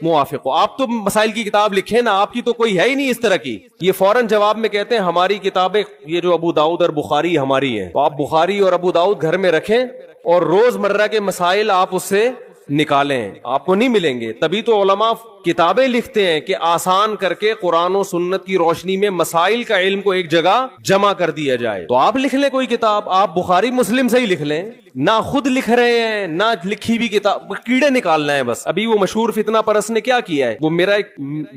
موافق ہو. آپ تو مسائل کی کتاب لکھیں نا, آپ کی تو کوئی ہے ہی نہیں اس طرح کی. یہ فوراً جواب میں کہتے ہیں ہماری کتابیں یہ جو ابو داؤد اور بخاری ہماری ہیں. تو آپ بخاری اور ابو داؤد گھر میں رکھیں, اور روز مرہ کے مسائل آپ اس سے نکالیں, آپ کو نہیں ملیں گے. تبھی تو علماء کتابیں لکھتے ہیں کہ آسان کر کے قرآن و سنت کی روشنی میں مسائل کا علم کو ایک جگہ جمع کر دیا جائے. تو آپ لکھ لیں کوئی کتاب, آپ بخاری مسلم سے ہی لکھ لیں, نہ خود لکھ رہے ہیں نہ لکھی بھی کتاب, کیڑے نکالنا ہے بس. ابھی وہ مشہور فتنہ پرست نے کیا کیا ہے, وہ میرا ایک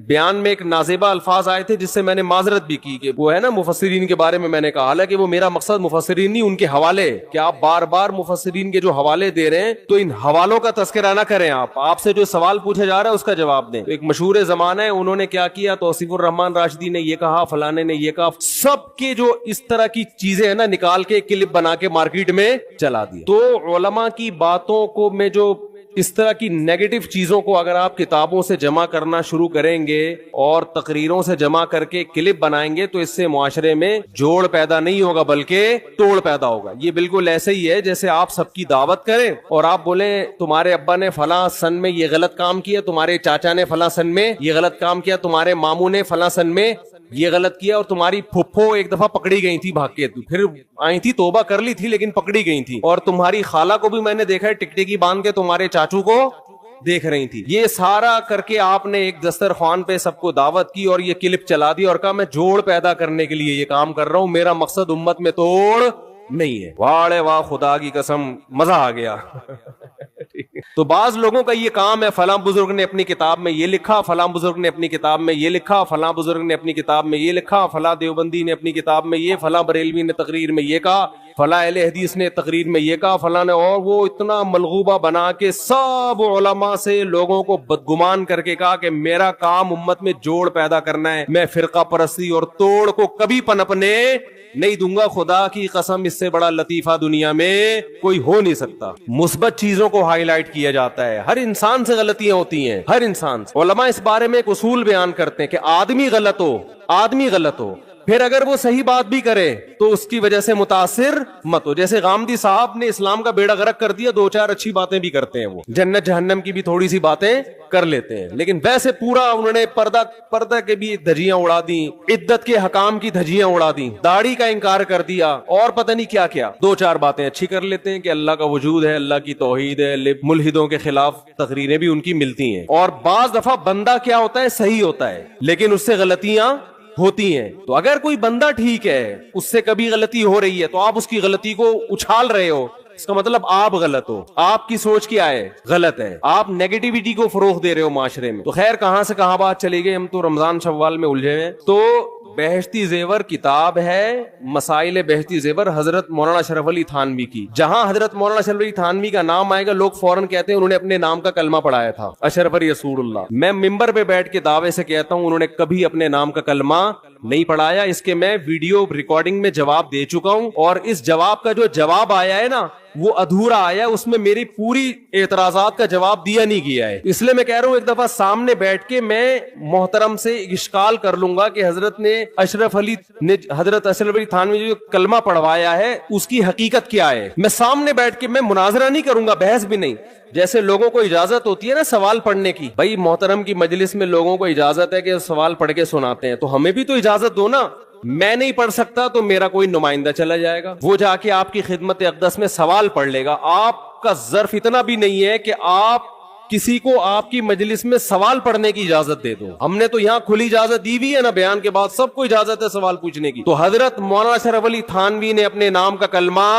بیان میں ایک نازیبہ الفاظ آئے تھے جس سے میں نے معذرت بھی کی کہ وہ ہے نا مفسرین کے بارے میں نے کہا, حالانکہ وہ میرا مقصد مفسرین نہیں ان کے حوالے, کہ آپ بار بار مفسرین کے جو حوالے دے رہے ہیں تو ان حوالوں کا تذکرہ نہ کریں. آپ سے جو سوال پوچھا جا رہا ہے اس کا جواب دیں. تو ایک مشہور زمانہ ہے, انہوں نے کیا کیا, توصیف الرحمان راشدی نے یہ کہا, فلانے نے یہ کہا, سب کے جو اس طرح کی چیزیں ہیں نا نکال کے کلپ بنا کے مارکیٹ میں چلا دی. تو علماء کی باتوں کو میں جو اس طرح کی نیگیٹو چیزوں کو اگر آپ کتابوں سے جمع کرنا شروع کریں گے اور تقریروں سے جمع کر کے کلپ بنائیں گے, تو اس سے معاشرے میں جوڑ پیدا نہیں ہوگا بلکہ توڑ پیدا ہوگا. یہ بالکل ایسے ہی ہے جیسے آپ سب کی دعوت کریں اور آپ بولیں تمہارے ابا نے فلاں سن میں یہ غلط کام کیا, تمہارے چاچا نے فلاں سن میں یہ غلط کام کیا, تمہارے ماموں نے فلاں سن میں یہ غلط کیا, اور تمہاری پھپھو ایک دفعہ پکڑی گئی تھی بھاگ کے, پھر آئی تھی توبہ کر لی تھی لیکن پکڑی گئی تھی, اور تمہاری خالہ کو بھی میں نے دیکھا ہے ٹکٹکی باندھ کے تمہارے چاچو کو دیکھ رہی تھی. یہ سارا کر کے آپ نے ایک دسترخوان پہ سب کو دعوت کی اور یہ کلپ چلا دی اور کہا میں جوڑ پیدا کرنے کے لیے یہ کام کر رہا ہوں, میرا مقصد امت میں توڑ نہیں ہے. واڑے واہ, خدا کی قسم مزہ آ گیا. تو بعض لوگوں کا یہ کام ہے, فلاں بزرگ نے اپنی کتاب میں یہ لکھا, فلاں بزرگ نے اپنی کتاب میں یہ لکھا, فلاں بزرگ نے اپنی کتاب میں یہ لکھا, فلاں دیوبندی نے اپنی کتاب میں یہ, فلاں بریلوی نے تقریر میں یہ کہا, فلاں اہل حدیث نے تقریر میں یہ کہا, فلاں نے, اور وہ اتنا ملغوبہ بنا کے سب علماء سے لوگوں کو بدگمان کر کے کہا کہ میرا کام امت میں جوڑ پیدا کرنا ہے, میں فرقہ پرستی اور توڑ کو کبھی پنپنے نہیں دوں گا. خدا کی قسم اس سے بڑا لطیفہ دنیا میں کوئی ہو نہیں سکتا. مثبت چیزوں کو ہائی لائٹ کیا جاتا ہے. ہر انسان سے غلطیاں ہوتی ہیں, ہر انسان سے. علماء اس بارے میں ایک اصول بیان کرتے ہیں کہ آدمی غلط ہو, پھر اگر وہ صحیح بات بھی کرے تو اس کی وجہ سے متاثر مت ہو. جیسے غامدی صاحب نے اسلام کا بیڑا غرق کر دیا, 2-4 اچھی باتیں بھی کرتے ہیں, وہ جنت جہنم کی بھی تھوڑی سی باتیں کر لیتے ہیں, لیکن ویسے پورا انہوں نے پردہ کے بھی دھجیاں اڑا دی, عدت کے حکام کی دھجیاں اڑا دی, داڑھی کا انکار کر دیا, اور پتہ نہیں کیا کیا. 2-4 باتیں اچھی کر لیتے ہیں کہ اللہ کا وجود ہے, اللہ کی توحید ہے, ملحدوں کے خلاف تقریریں بھی ان کی ملتی ہیں. اور بعض دفعہ بندہ کیا ہوتا ہے, صحیح ہوتا ہے, لیکن اس سے غلطیاں ہوتی ہیں. تو اگر کوئی بندہ ٹھیک ہے, اس سے کبھی غلطی ہو رہی ہے, تو آپ اس کی غلطی کو اچھال رہے ہو, اس کا مطلب آپ غلط ہو, آپ کی سوچ کیا ہے, غلط ہے, آپ نیگیٹیوٹی کو فروغ دے رہے ہو معاشرے میں. تو خیر کہاں سے کہاں بات چلی گئی, ہم تو رمضان شوال میں الجھے ہیں. تو بہشتی زیور کتاب ہے, مسائل بہشتی زیور, حضرت مولانا اشرف علی تھانوی کی. جہاں حضرت مولانا اشرف علی تھانوی کا نام آئے گا لوگ فوراً کہتے ہیں انہوں نے اپنے نام کا کلمہ پڑھایا تھا, اشرف علی رسول اللہ. میں ممبر پہ بیٹھ کے دعوے سے کہتا ہوں انہوں نے کبھی اپنے نام کا کلمہ نہیں پڑھایا. اس کے میں ویڈیو ریکارڈنگ میں جواب دے چکا ہوں, اور اس جواب کا جو جواب آیا ہے نا وہ ادھورا آیا, اس میں میری پوری اعتراضات کا جواب دیا نہیں گیا ہے. اس لیے میں کہہ رہا ہوں ایک دفعہ سامنے بیٹھ کے میں محترم سے اشکال کر لوں گا کہ حضرت اشرف علی تھانوی جو کلمہ پڑھوایا ہے اس کی حقیقت کیا ہے. میں سامنے بیٹھ کے میں مناظرہ نہیں کروں گا, بحث بھی نہیں. جیسے لوگوں کو اجازت ہوتی ہے نا سوال پڑھنے کی, بھائی محترم کی مجلس میں لوگوں کو اجازت ہے کہ سوال پڑھ کے سناتے ہیں, تو ہمیں بھی تو اجازت دو نا. میں نہیں پڑھ سکتا تو میرا کوئی نمائندہ چلا جائے گا, وہ جا کے آپ کی خدمت اقدس میں سوال پڑھ لے گا. آپ کا ظرف اتنا بھی نہیں ہے کہ آپ کسی کو آپ کی مجلس میں سوال پڑھنے کی اجازت دے دو. ہم نے تو یہاں کھلی اجازت دی بھی ہے نا, بیان کے بعد سب کو اجازت ہے سوال پوچھنے کی. تو حضرت مولانا اشرف علی تھانوی نے اپنے نام کا کلمہ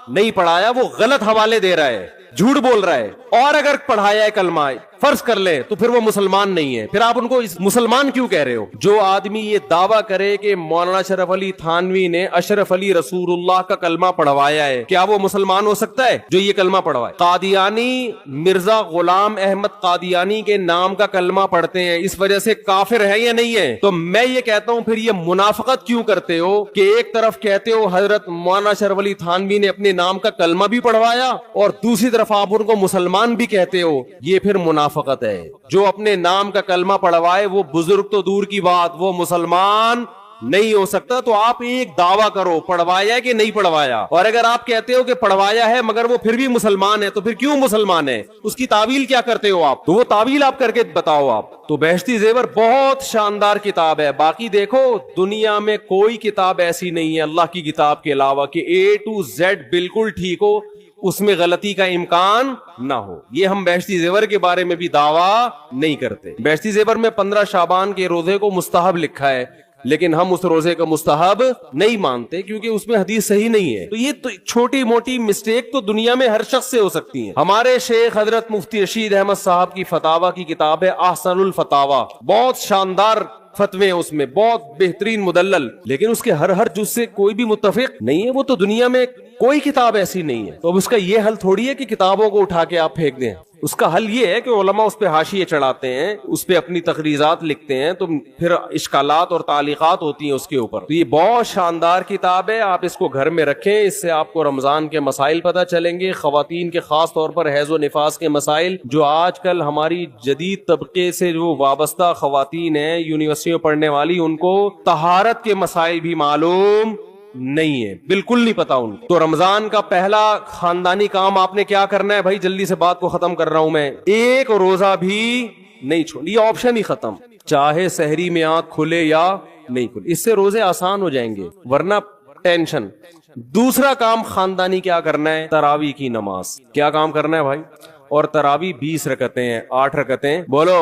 نہیں پڑھایا, وہ غلط حوالے دے رہا ہے, جھوٹ بول رہا ہے. اور اگر پڑھایا ہے کلمہ فرض کر لے تو پھر وہ مسلمان نہیں ہے, پھر آپ ان کو مسلمان کیوں کہہ رہے ہو؟ جو آدمی یہ دعویٰ کرے کہ مولانا اشرف علی تھانوی نے اشرف علی رسول اللہ کا کلمہ پڑھوایا ہے, کیا وہ مسلمان ہو سکتا ہے جو یہ کلمہ پڑھوائے؟ قادیانی مرزا غلام احمد قادیانی کے نام کا کلمہ پڑھتے ہیں, اس وجہ سے کافر ہے یا نہیں ہے؟ تو میں یہ کہتا ہوں پھر یہ منافقت کیوں کرتے ہو کہ ایک طرف کہتے ہو حضرت مولانا اشرف علی تھانوی نے اپنے نام کا کلمہ بھی پڑھوایا اور دوسری طرف آپ ان کو مسلمان بھی کہتے ہو. یہ پھر منافقت ہے. جو اپنے نام کا کلمہ پڑھوائے وہ بزرگ تو دور کی بات, وہ مسلمان نہیں ہو سکتا. تو آپ ایک دعویٰ کرو پڑھوایا کہ نہیں پڑھوایا, اور اگر آپ کہتے ہو کہ پڑھوایا ہے مگر وہ پھر بھی مسلمان ہے تو پھر کیوں مسلمان ہے, اس کی تعویل کیا کرتے ہو آپ؟ تو وہ تعویل آپ کر کے بتاؤ آپ. تو بہشتی زیور بہت شاندار کتاب ہے. باقی دیکھو دنیا میں کوئی کتاب ایسی نہیں ہے اللہ کی کتاب کے علاوہ کہ A to Z بالکل ٹھیک ہو, اس میں غلطی کا امکان نہ ہو. یہ ہم بہشتی زیور کے بارے میں بھی دعویٰ نہیں کرتے. بہشتی زیور میں 15 شعبان کے روزے کو مستحب لکھا ہے, لیکن ہم اس روزے کا مستحب نہیں مانتے کیونکہ اس میں حدیث صحیح نہیں ہے. تو یہ تو چھوٹی موٹی مسٹیک تو دنیا میں ہر شخص سے ہو سکتی ہیں. ہمارے شیخ حضرت مفتی رشید احمد صاحب کی فتاوی کی کتاب ہے احسن الفتاوی, بہت شاندار فتوے اس میں, بہت بہترین مدلل, لیکن اس کے ہر جز سے کوئی بھی متفق نہیں ہے. وہ تو دنیا میں کوئی کتاب ایسی نہیں ہے. تو اب اس کا یہ حل تھوڑی ہے کہ کتابوں کو اٹھا کے آپ پھینک دیں. اس کا حل یہ ہے کہ علماء اس پہ حاشیے چڑھاتے ہیں, اس پہ اپنی تقریرات لکھتے ہیں, تو پھر اشکالات اور تعلیقات ہوتی ہیں اس کے اوپر. تو یہ بہت شاندار کتاب ہے, آپ اس کو گھر میں رکھیں, اس سے آپ کو رمضان کے مسائل پتہ چلیں گے, خواتین کے خاص طور پر حیض و نفاس کے مسائل, جو آج کل ہماری جدید طبقے سے جو وابستہ خواتین ہیں یونیورسٹیوں پڑھنے والی, ان کو طہارت کے مسائل بھی معلوم نہیں ہے, بالکل نہیں پتا ان کو. تو رمضان کا پہلا خاندانی کام آپ نے کیا کرنا ہے بھائی, جلدی سے بات کو ختم کر رہا ہوں میں, ایک روزہ بھی نہیں چھوڑ, یہ آپشن ہی ختم, چاہے سحری میں آنکھ کھلے یا نہیں کھلے. اس سے روزے آسان ہو جائیں گے, ورنہ ٹینشن. دوسرا کام خاندانی کیا کرنا ہے, تراویح کی نماز. کیا کام کرنا ہے بھائی, اور تراوی 20 رکعتیں ہیں, 8 رکعتیں بولو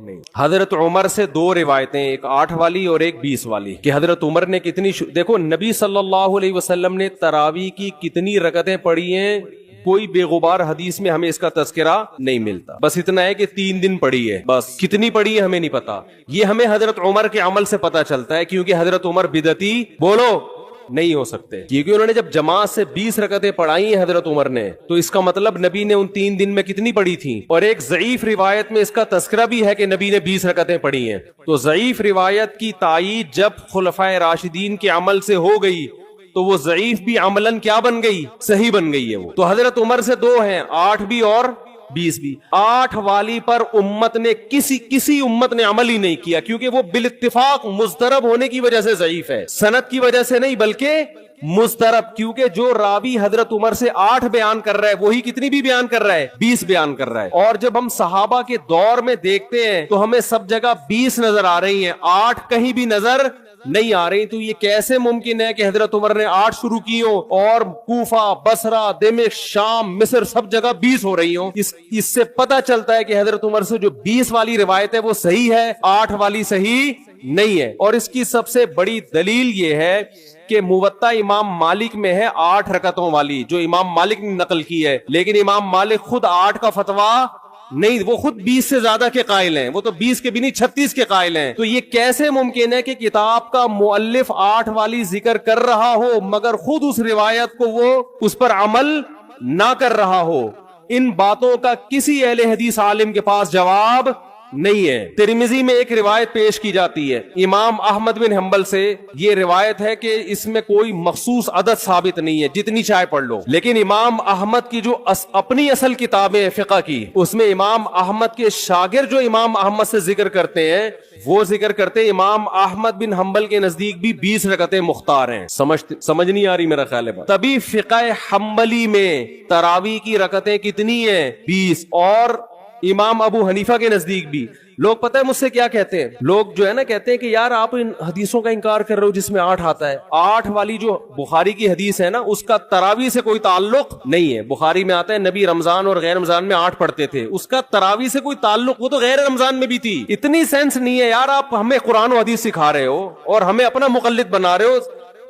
نہیں. حضرت عمر سے 2 روایتیں, ایک 8 والی اور ایک 20 والی, کہ حضرت عمر نے کتنی دیکھو نبی صلی اللہ علیہ وسلم نے تراوی کی کتنی رکعتیں پڑھی ہیں, کوئی بے غبار حدیث میں ہمیں اس کا تذکرہ نہیں ملتا. بس اتنا ہے کہ 3 دن پڑھی ہے, بس کتنی پڑھی ہے ہمیں نہیں پتا. یہ ہمیں حضرت عمر کے عمل سے پتا چلتا ہے, کیونکہ حضرت عمر بدعتی بولو نہیں ہو سکتے, کیونکہ انہوں نے جب جماعت سے 20 رکعتیں پڑھائی ہیں حضرت عمر نے, تو اس کا مطلب نبی نے ان 3 دن میں کتنی پڑھی تھی. اور ایک ضعیف روایت میں اس کا تذکرہ بھی ہے کہ نبی نے 20 رکعتیں پڑھی ہیں. تو ضعیف روایت کی تائید جب خلفائے راشدین کے عمل سے ہو گئی تو وہ ضعیف بھی عملاً کیا بن گئی, صحیح بن گئی ہے وہ. تو حضرت عمر سے 2 ہیں, 8 بھی اور 20 بھی. 8 والی پر امت نے کسی امت نے عمل ہی نہیں کیا, کیونکہ وہ بالاتفاق مضطرب ہونے کی وجہ سے ضعیف ہے, سند کی وجہ سے نہیں بلکہ مضطرب. کیونکہ جو راوی حضرت عمر سے 8 بیان کر رہا ہے وہی کتنی بھی بیان کر رہا ہے, 20 بیان کر رہا ہے. اور جب ہم صحابہ کے دور میں دیکھتے ہیں تو ہمیں سب جگہ 20 نظر آ رہی ہیں, 8 کہیں بھی نظر نہیں آ رہی. تو یہ کیسے ممکن ہے کہ حضرت عمر نے 8 شروع کی ہوں اور کوفہ, بصرہ, دمشق, شام, مصر سب جگہ 20 ہو رہی ہوں؟ اس سے پتہ چلتا ہے کہ حضرت عمر سے جو 20 والی روایت ہے وہ صحیح ہے, 8 والی صحیح نہیں ہے. اور اس کی سب سے بڑی دلیل یہ ہے کہ موطا امام مالک میں ہے 8 رکعتوں والی, جو امام مالک نے نقل کی ہے, لیکن امام مالک خود 8 کا فتویٰ نہیں, وہ خود 20 سے زیادہ کے قائل ہیں, وہ تو 20 کے بھی نہیں 36 کے قائل ہیں. تو یہ کیسے ممکن ہے کہ کتاب کا مؤلف 8 والی ذکر کر رہا ہو مگر خود اس روایت کو وہ اس پر عمل نہ کر رہا ہو؟ ان باتوں کا کسی اہل حدیث عالم کے پاس جواب نہیں ہے. ترمذی میں ایک روایت پیش کی جاتی ہے امام احمد بن حنبل سے, یہ روایت ہے کہ اس میں کوئی مخصوص عدد ثابت نہیں ہے, جتنی چاہے پڑھ لو. لیکن امام احمد کی جو اپنی اصل کتابیں فقہ کی, اس میں امام احمد کے شاگرد جو امام احمد سے ذکر کرتے ہیں وہ ذکر کرتے ہیں امام احمد بن حنبل کے نزدیک بھی 20 رکعتیں مختار ہیں. سمجھ نہیں آ رہی میرا خیال ہے. تبھی فقہ حنبلی میں تراوی کی رکعتیں کتنی ہیں, 20. اور امام ابو حنیفہ کے نزدیک بھی. لوگ پتہ ہے مجھ سے کیا کہتے ہیں, لوگ جو ہے نا کہتے ہیں کہ یار آپ ان حدیثوں کا انکار کر رہے ہو جس میں 8 آتا ہے. 8 والی جو بخاری کی حدیث ہے نا اس کا تراوی سے کوئی تعلق نہیں ہے. بخاری میں آتا ہے نبی رمضان اور غیر رمضان میں 8 پڑھتے تھے, اس کا تراوی سے کوئی تعلق, وہ تو غیر رمضان میں بھی تھی. اتنی سینس نہیں ہے یار, آپ ہمیں قرآن و حدیث سکھا رہے ہو اور ہمیں اپنا مقلد بنا رہے ہو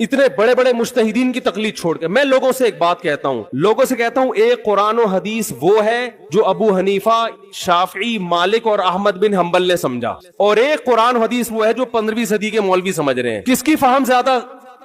اتنے بڑے بڑے مجتہدین کی تقلید چھوڑ کے. میں لوگوں سے ایک بات کہتا ہوں, لوگوں سے کہتا ہوں, ایک قرآن و حدیث وہ ہے جو ابو حنیفہ, شافعی, مالک اور احمد بن حنبل نے سمجھا, اور ایک قرآن و حدیث وہ ہے جو 15ویں صدی کے مولوی سمجھ رہے ہیں. کس کی فہم زیادہ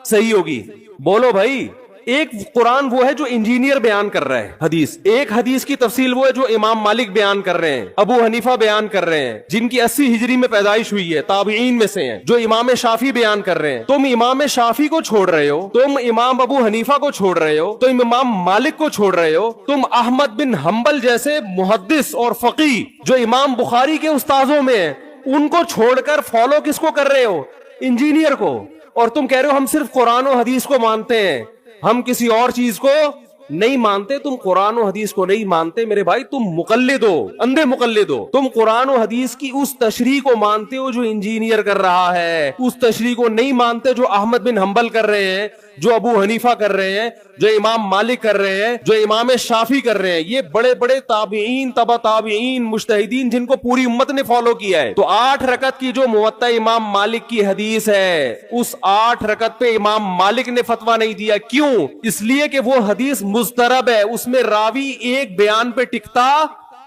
صحیح ہوگی بولو بھائی؟ ایک قرآن وہ ہے جو انجینئر بیان کر رہا ہے حدیث, ایک حدیث کی تفصیل وہ ہے جو امام مالک بیان کر رہے ہیں, ابو حنیفہ بیان کر رہے ہیں, جن کی 80 ہجری میں پیدائش ہوئی ہے, تابعین میں سے ہیں, جو امام شافعی بیان کر رہے ہیں. تم امام شافعی کو چھوڑ رہے ہو, تم امام ابو حنیفہ کو چھوڑ رہے ہو, تم امام مالک کو چھوڑ رہے ہو, تم احمد بن حنبل جیسے محدث اور فقیہ جو امام بخاری کے استاذوں میں ہیں ان کو چھوڑ کر فالو کس کو کر رہے ہو؟ انجینئر کو. اور تم کہہ رہے ہو ہم صرف قرآن و حدیث کو مانتے ہیں, ہم کسی اور چیز کو نہیں مانتے. تم قرآن و حدیث کو نہیں مانتے میرے بھائی, تم مقلد ہو, اندھے مقلد ہو. تم قرآن و حدیث کی اس تشریح کو مانتے ہو جو انجینئر کر رہا ہے, اس تشریح کو نہیں مانتے جو احمد بن حنبل کر رہے ہیں, جو ابو حنیفہ کر رہے ہیں, جو امام مالک کر رہے ہیں, جو امام شافعی کر رہے ہیں. یہ بڑے بڑے تابعین, تبع تابعین, مجتہدین جن کو پوری امت نے فالو کیا ہے. تو 8 رکعت کی جو موطا امام مالک کی حدیث ہے, اس 8 رکعت پہ امام مالک نے فتویٰ نہیں دیا. کیوں؟ اس لیے کہ وہ حدیث مضطرب ہے, اس میں راوی ایک بیان پہ ٹکتا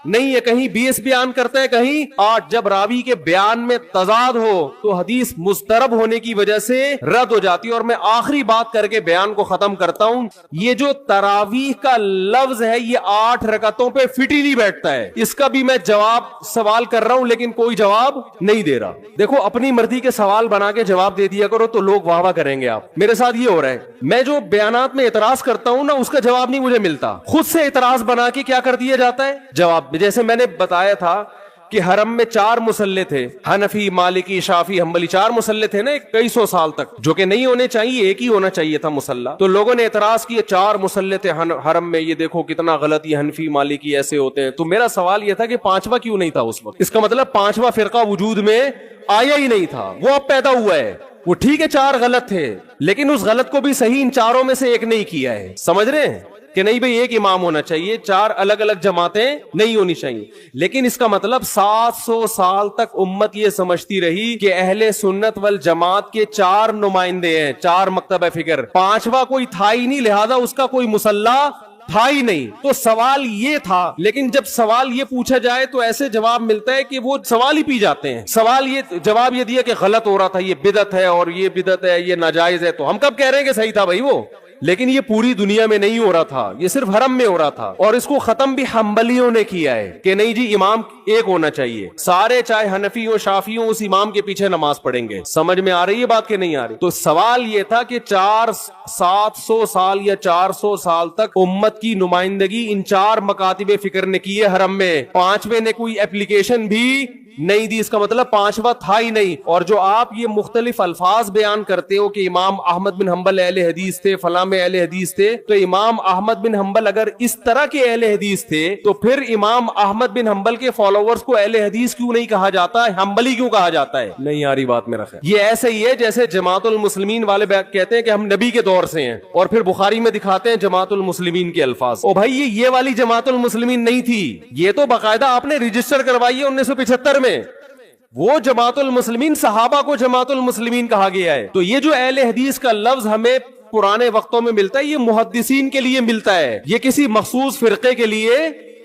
نہیں ہے, کہیں 20 بیان کرتا ہے, کہیں 8. جب راوی کے بیان میں تضاد ہو تو حدیث مضطرب ہونے کی وجہ سے رد ہو جاتی ہے. اور میں آخری بات کر کے بیان کو ختم کرتا ہوں, یہ جو تراویح کا لفظ ہے یہ 8 رکعتوں پہ فٹ ہی نہیں بیٹھتا ہے. اس کا بھی میں جواب سوال کر رہا ہوں لیکن کوئی جواب نہیں دے رہا. دیکھو اپنی مرضی کے سوال بنا کے جواب دے دیا کرو تو لوگ واہ واہ کریں گے. آپ میرے ساتھ یہ ہو رہا ہے, میں جو بیانات میں اعتراض کرتا ہوں نا اس کا جواب نہیں مجھے ملتا, خود سے اعتراض بنا کے کیا کر دیا جاتا ہے جواب. جیسے میں نے بتایا تھا کہ حرم میں 4 مسلے تھے, حنفی, مالکی, شافعی, حنبلی, 4 مسلے تھے نا کئی سو سال تک, جو کہ نہیں ہونے چاہیے, ایک ہی ہونا چاہیے تھا مسلح. تو لوگوں نے اعتراض کیا 4 مسلے تھے حرم میں, یہ دیکھو کتنا غلط, یہ حنفی مالکی ایسے ہوتے ہیں. تو میرا سوال یہ تھا کہ 5واں کیوں نہیں تھا اس وقت؟ اس کا مطلب 5واں فرقہ وجود میں آیا ہی نہیں تھا, وہ اب پیدا ہوا ہے. وہ ٹھیک ہے 4 غلط تھے لیکن اس غلط کو بھی صحیح ان 4 میں سے ایک نہیں کیا ہے. سمجھ رہے ہیں؟ کہ نہیں بھئی ایک امام ہونا چاہیے, 4 الگ الگ جماعتیں نہیں ہونی چاہیے. لیکن اس کا مطلب 700 سال تک امت یہ سمجھتی رہی کہ اہل سنت والجماعت کے 4 نمائندے ہیں, 4 مکتب فکر, 5واں کوئی تھا ہی نہیں, لہذا اس کا کوئی مصلی تھا ہی نہیں. تو سوال یہ تھا, لیکن جب سوال یہ پوچھا جائے تو ایسے جواب ملتا ہے کہ وہ سوال ہی پی جاتے ہیں. سوال یہ جواب یہ دیا کہ غلط ہو رہا تھا, یہ بدعت ہے, اور یہ بدعت ہے, یہ ناجائز ہے. تو ہم کب کہہ رہے ہیں کہ صحیح تھا بھائی وہ, لیکن یہ پوری دنیا میں نہیں ہو رہا تھا, یہ صرف حرم میں ہو رہا تھا. اور اس کو ختم بھی حنبلیوں نے کیا ہے کہ نہیں جی امام ایک ہونا چاہیے, سارے چاہے حنفی ہو شافعی ہو اس امام کے پیچھے نماز پڑھیں گے. سمجھ میں آ رہی ہے بات کہ نہیں آ رہی؟ تو سوال یہ تھا کہ 700 سال یا 400 سال تک امت کی نمائندگی ان 4 مکاتب فکر نے کی ہے حرم میں, 5ویں نے کوئی اپلیکیشن بھی نہیں دی. اس کا مطلب 5واں تھا ہی نہیں. اور جو آپ یہ مختلف الفاظ بیان کرتے ہو کہ امام احمد بن حنبل اہل حدیث تھے, فلاں میں اہل حدیث تھے, تو امام احمد بن حنبل اگر اس طرح کے اہل حدیث تھے تو پھر امام احمد بن حنبل کے فالوورز کو اہل حدیث کیوں نہیں کہا جاتا ہے, حنبلی کیوں کہا جاتا ہے؟ نہیں آ رہی بات میرا خیال. یہ ایسے ہی ہے جیسے جماعت المسلمین والے کہتے ہیں کہ ہم نبی کے دور سے ہیں, اور پھر بخاری میں دکھاتے ہیں جماعت المسلمین کے الفاظ. او بھائی یہ والی جماعت المسلمین نہیں تھی, یہ تو باقاعدہ آپ نے رجسٹر کروائی ہے 1975 میں. وہ جماعت المسلمین صحابہ کو جماعت المسلمین کہا گیا ہے. تو یہ جو اہل حدیث کا لفظ ہمیں پرانے وقتوں میں ملتا ہے, یہ محدثین کے لیے ملتا ہے, یہ کسی مخصوص فرقے کے لیے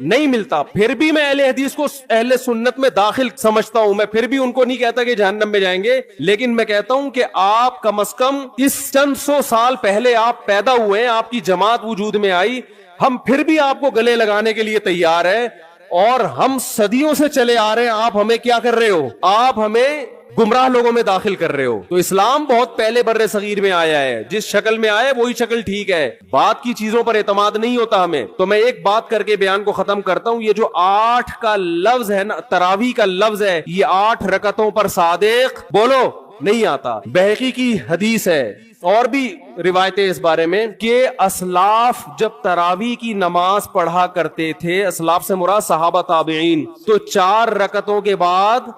نہیں ملتا. پھر بھی میں اہل حدیث کو اہل سنت میں داخل سمجھتا ہوں, میں پھر بھی ان کو نہیں کہتا کہ جہنم میں جائیں گے, لیکن میں کہتا ہوں کہ آپ کم از کم اس چند 100 سال پہلے آپ پیدا ہوئے ہیں, آپ کی جماعت وجود میں آئی, ہم پھر بھی آپ کو گلے لگانے کے لیے تیار ہیں. اور ہم صدیوں سے چلے آ رہے ہیں, آپ ہمیں کیا کر رہے ہو, آپ ہمیں گمراہ لوگوں میں داخل کر رہے ہو. تو اسلام بہت پہلے بر صغیر میں آیا ہے, جس شکل میں آیا وہی شکل ٹھیک ہے, بات کی چیزوں پر اعتماد نہیں ہوتا ہمیں. تو میں ایک بات کر کے بیان کو ختم کرتا ہوں. یہ جو 8 کا لفظ ہے نا, تراویح کا لفظ ہے, یہ 8 رکعتوں پر صادق بولو نہیں آتا. بہقی کی حدیث ہے, اور بھی روایتیں اس بارے میں, کہ اسلاف جب تراویح کی نماز پڑھا کرتے تھے, اسلاف سے مراد صحابہ تابعین, تو 4 رکعتوں کے بعد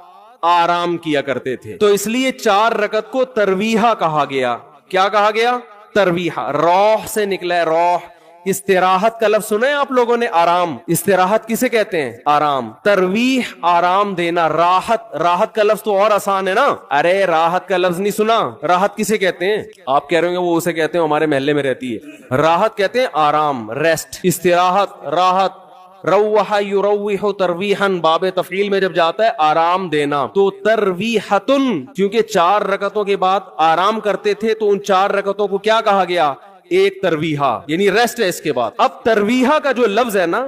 آرام کیا کرتے تھے. تو اس لیے 4 رکعت کو ترویحہ کہا گیا. کیا کہا گیا؟ ترویحہ. روح سے نکلا ہے, روح. استراحت کا لفظ سنا ہے آپ لوگوں نے, آرام. استراحت کسے کہتے ہیں؟ آرام. ترویح آرام دینا. راحت, راحت کا لفظ تو اور آسان ہے نا. ارے راحت کا لفظ نہیں سنا, راحت کسے کہتے ہیں؟ آپ کہہ رہے ہوں گے وہ اسے کہتے ہیں ہمارے محلے میں رہتی ہے. راحت کہتے ہیں آرام, ریسٹ. استراحت, راحت. روح یروح ترویحا, باب تفعیل میں جب جاتا ہے آرام دینا. تو ترویحتن, کیونکہ 4 رکعتوں کے بعد آرام کرتے تھے, تو ان 4 رکعتوں کو کیا کہا گیا؟ ایک ترویحہ, یعنی ریسٹ ہے اس کے بعد. اب ترویحہ کا جو لفظ ہے نا,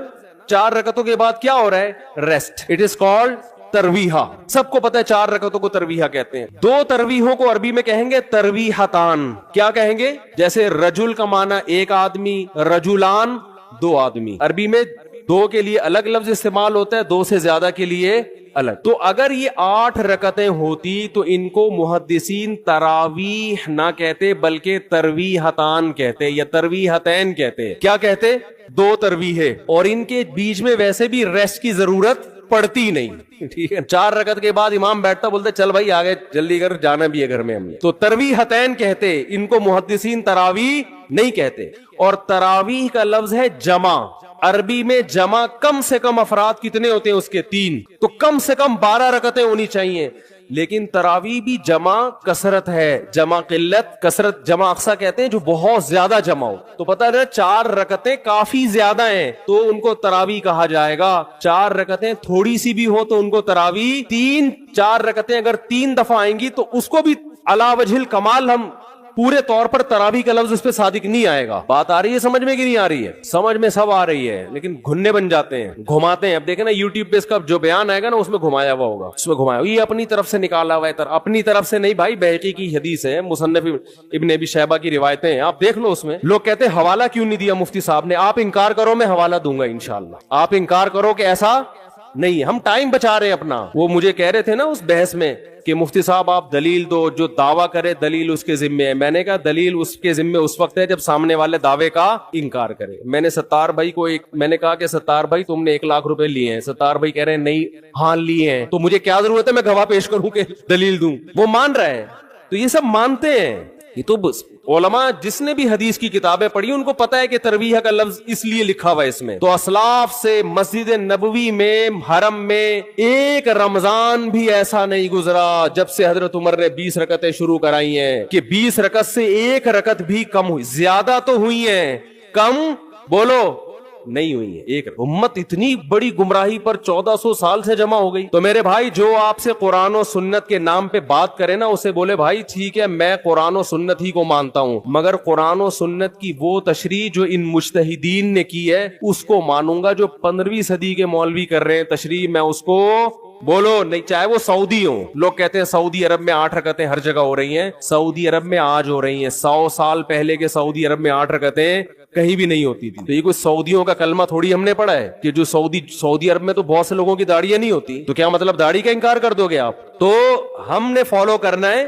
4 رکعتوں کے بعد کیا ہو رہا ہے؟ ریسٹ. اٹ از کالڈ ترویحہ. سب کو پتا ہے 4 رکعتوں کو ترویحہ کہتے ہیں. 2 ترویحوں کو عربی میں کہیں گے ترویحتان. کیا کہیں گے؟ جیسے رجل کا معنی ایک آدمی, رجلان 2 آدمی. عربی میں 2 کے لیے الگ لفظ استعمال ہوتا ہے, 2 سے زیادہ کے لیے الگ. تو اگر یہ 8 رکعتیں ہوتی تو ان کو محدثین تراویح نہ کہتے بلکہ ترویحتان کہتے, یا ترویحتین کہتے. کیا کہتے؟ 2 ترویحیں, اور ان کے بیچ میں ویسے بھی ریسٹ کی ضرورت پڑتی نہیں. ٹھیک ہے, 4 رکعت کے بعد امام بیٹھتا, بولتے چل بھائی آگے جلدی کر, جانا بھی ہے گھر میں ہم نے. تو ترویحتین کہتے, ان کو محدثین تراویح نہیں کہتے. اور تراویح کا لفظ ہے جمع. عربی میں جمع کم سے کم افراد کتنے ہوتے ہیں اس کے؟ 3. تو کم سے کم 12 رکعتیں ہونی چاہیے. لیکن تراویح بھی جمع کثرت ہے, جمع قلت کثرت. جمع اقصا کہتے ہیں جو بہت زیادہ جمع ہو. تو پتہ ہے 4 رکعتیں کافی زیادہ ہیں تو ان کو تراویح کہا جائے گا. 4 رکعتیں تھوڑی سی بھی ہو تو ان کو تراویح. 4 رکعتیں اگر 3 دفعہ آئیں گی تو اس کو بھی علی وجہ الکمال ہم پورے طور پر تراویح کا لفظ اس پہ صادق نہیں آئے گا. بات آ رہی ہے سمجھ میں کہ نہیں آ رہی ہے؟ سمجھ میں سب آ رہی ہے, لیکن گھننے بن جاتے ہیں, گھماتے ہیں. اب دیکھیں نا یوٹیوب پہ اس کا جو بیان آئے گا نا, اس میں گھمایا ہوا ہوگا, اس میں گھمایا یہ اپنی طرف سے نکالا ہوا ہے. اپنی طرف سے نہیں بھائی, بہقی کی حدیث ہے, مصنف ابن ابی شیبہ کی روایتیں ہیں, آپ دیکھ لو. اس میں لوگ کہتے ہیں حوالہ کیوں نہیں دیا مفتی صاحب نے. آپ انکار کرو, میں حوالہ دوں گا انشاءاللہ. آپ انکار کرو کہ ایسا نہیں, ہم ٹائم بچا رہے ہیں اپنا. وہ مجھے کہہ رہے تھے نا اس بحث میں کہ مفتی صاحب آپ دلیل دو, جو دعویٰ کرے دلیل اس کے ذمے ہے. میں نے کہا دلیل اس کے ذمے اس وقت ہے جب سامنے والے دعوے کا انکار کرے. میں نے ستار بھائی کو میں نے کہا کہ ستار بھائی تم نے 1 لاکھ روپے لیے ہیں. ستار بھائی کہہ رہے ہیں نہیں, ہاں لیے ہیں. تو مجھے کیا ضرورت ہے میں گواہ پیش کروں کہ دلیل دوں؟ وہ مان رہا ہے. تو یہ سب مانتے ہیں. یہ تو بس علماء جس نے بھی حدیث کی کتابیں پڑھی ان کو پتا ہے کہ ترویح کا لفظ اس لیے لکھا ہوا ہے اس میں. تو اسلاف سے مسجد نبوی میں حرم میں ایک رمضان بھی ایسا نہیں گزرا جب سے حضرت عمر نے 20 رکعتیں شروع کرائی ہیں کہ 20 رکعت سے ایک رکعت بھی کم ہوئی. زیادہ تو ہوئی ہیں, کم بولو نہیں ہوئی ہے. ایک امت اتنی بڑی گمراہی پر 1400 سال سے جمع ہو گئی. تو میرے بھائی جو آپ سے قرآن و سنت کے نام پہ بات کرے نا, اسے بولے بھائی ٹھیک ہے میں قرآن و سنت ہی کو مانتا ہوں, مگر قرآن و سنت کی وہ تشریح جو ان مجتہدین نے کی ہے اس کو مانوں گا. جو 15ویں صدی کے مولوی کر رہے ہیں تشریح, میں اس کو بولو نہیں, چاہے وہ سعودی ہوں. لوگ کہتے ہیں سعودی عرب میں 8 رکعتیں ہر جگہ ہو رہی ہیں. سعودی عرب میں آج ہو رہی ہیں, 100 سال پہلے کے سعودی عرب میں 8 رکعتیں کہیں بھی نہیں ہوتی تھی. تو یہ کوئی سعودیوں کا کلمہ تھوڑی ہم نے پڑھا ہے کہ جو سعودی عرب میں تو بہت سے لوگوں کی داڑیاں نہیں ہوتی, تو کیا مطلب داڑھی کا انکار کر دو گے آپ؟ تو ہم نے فالو کرنا ہے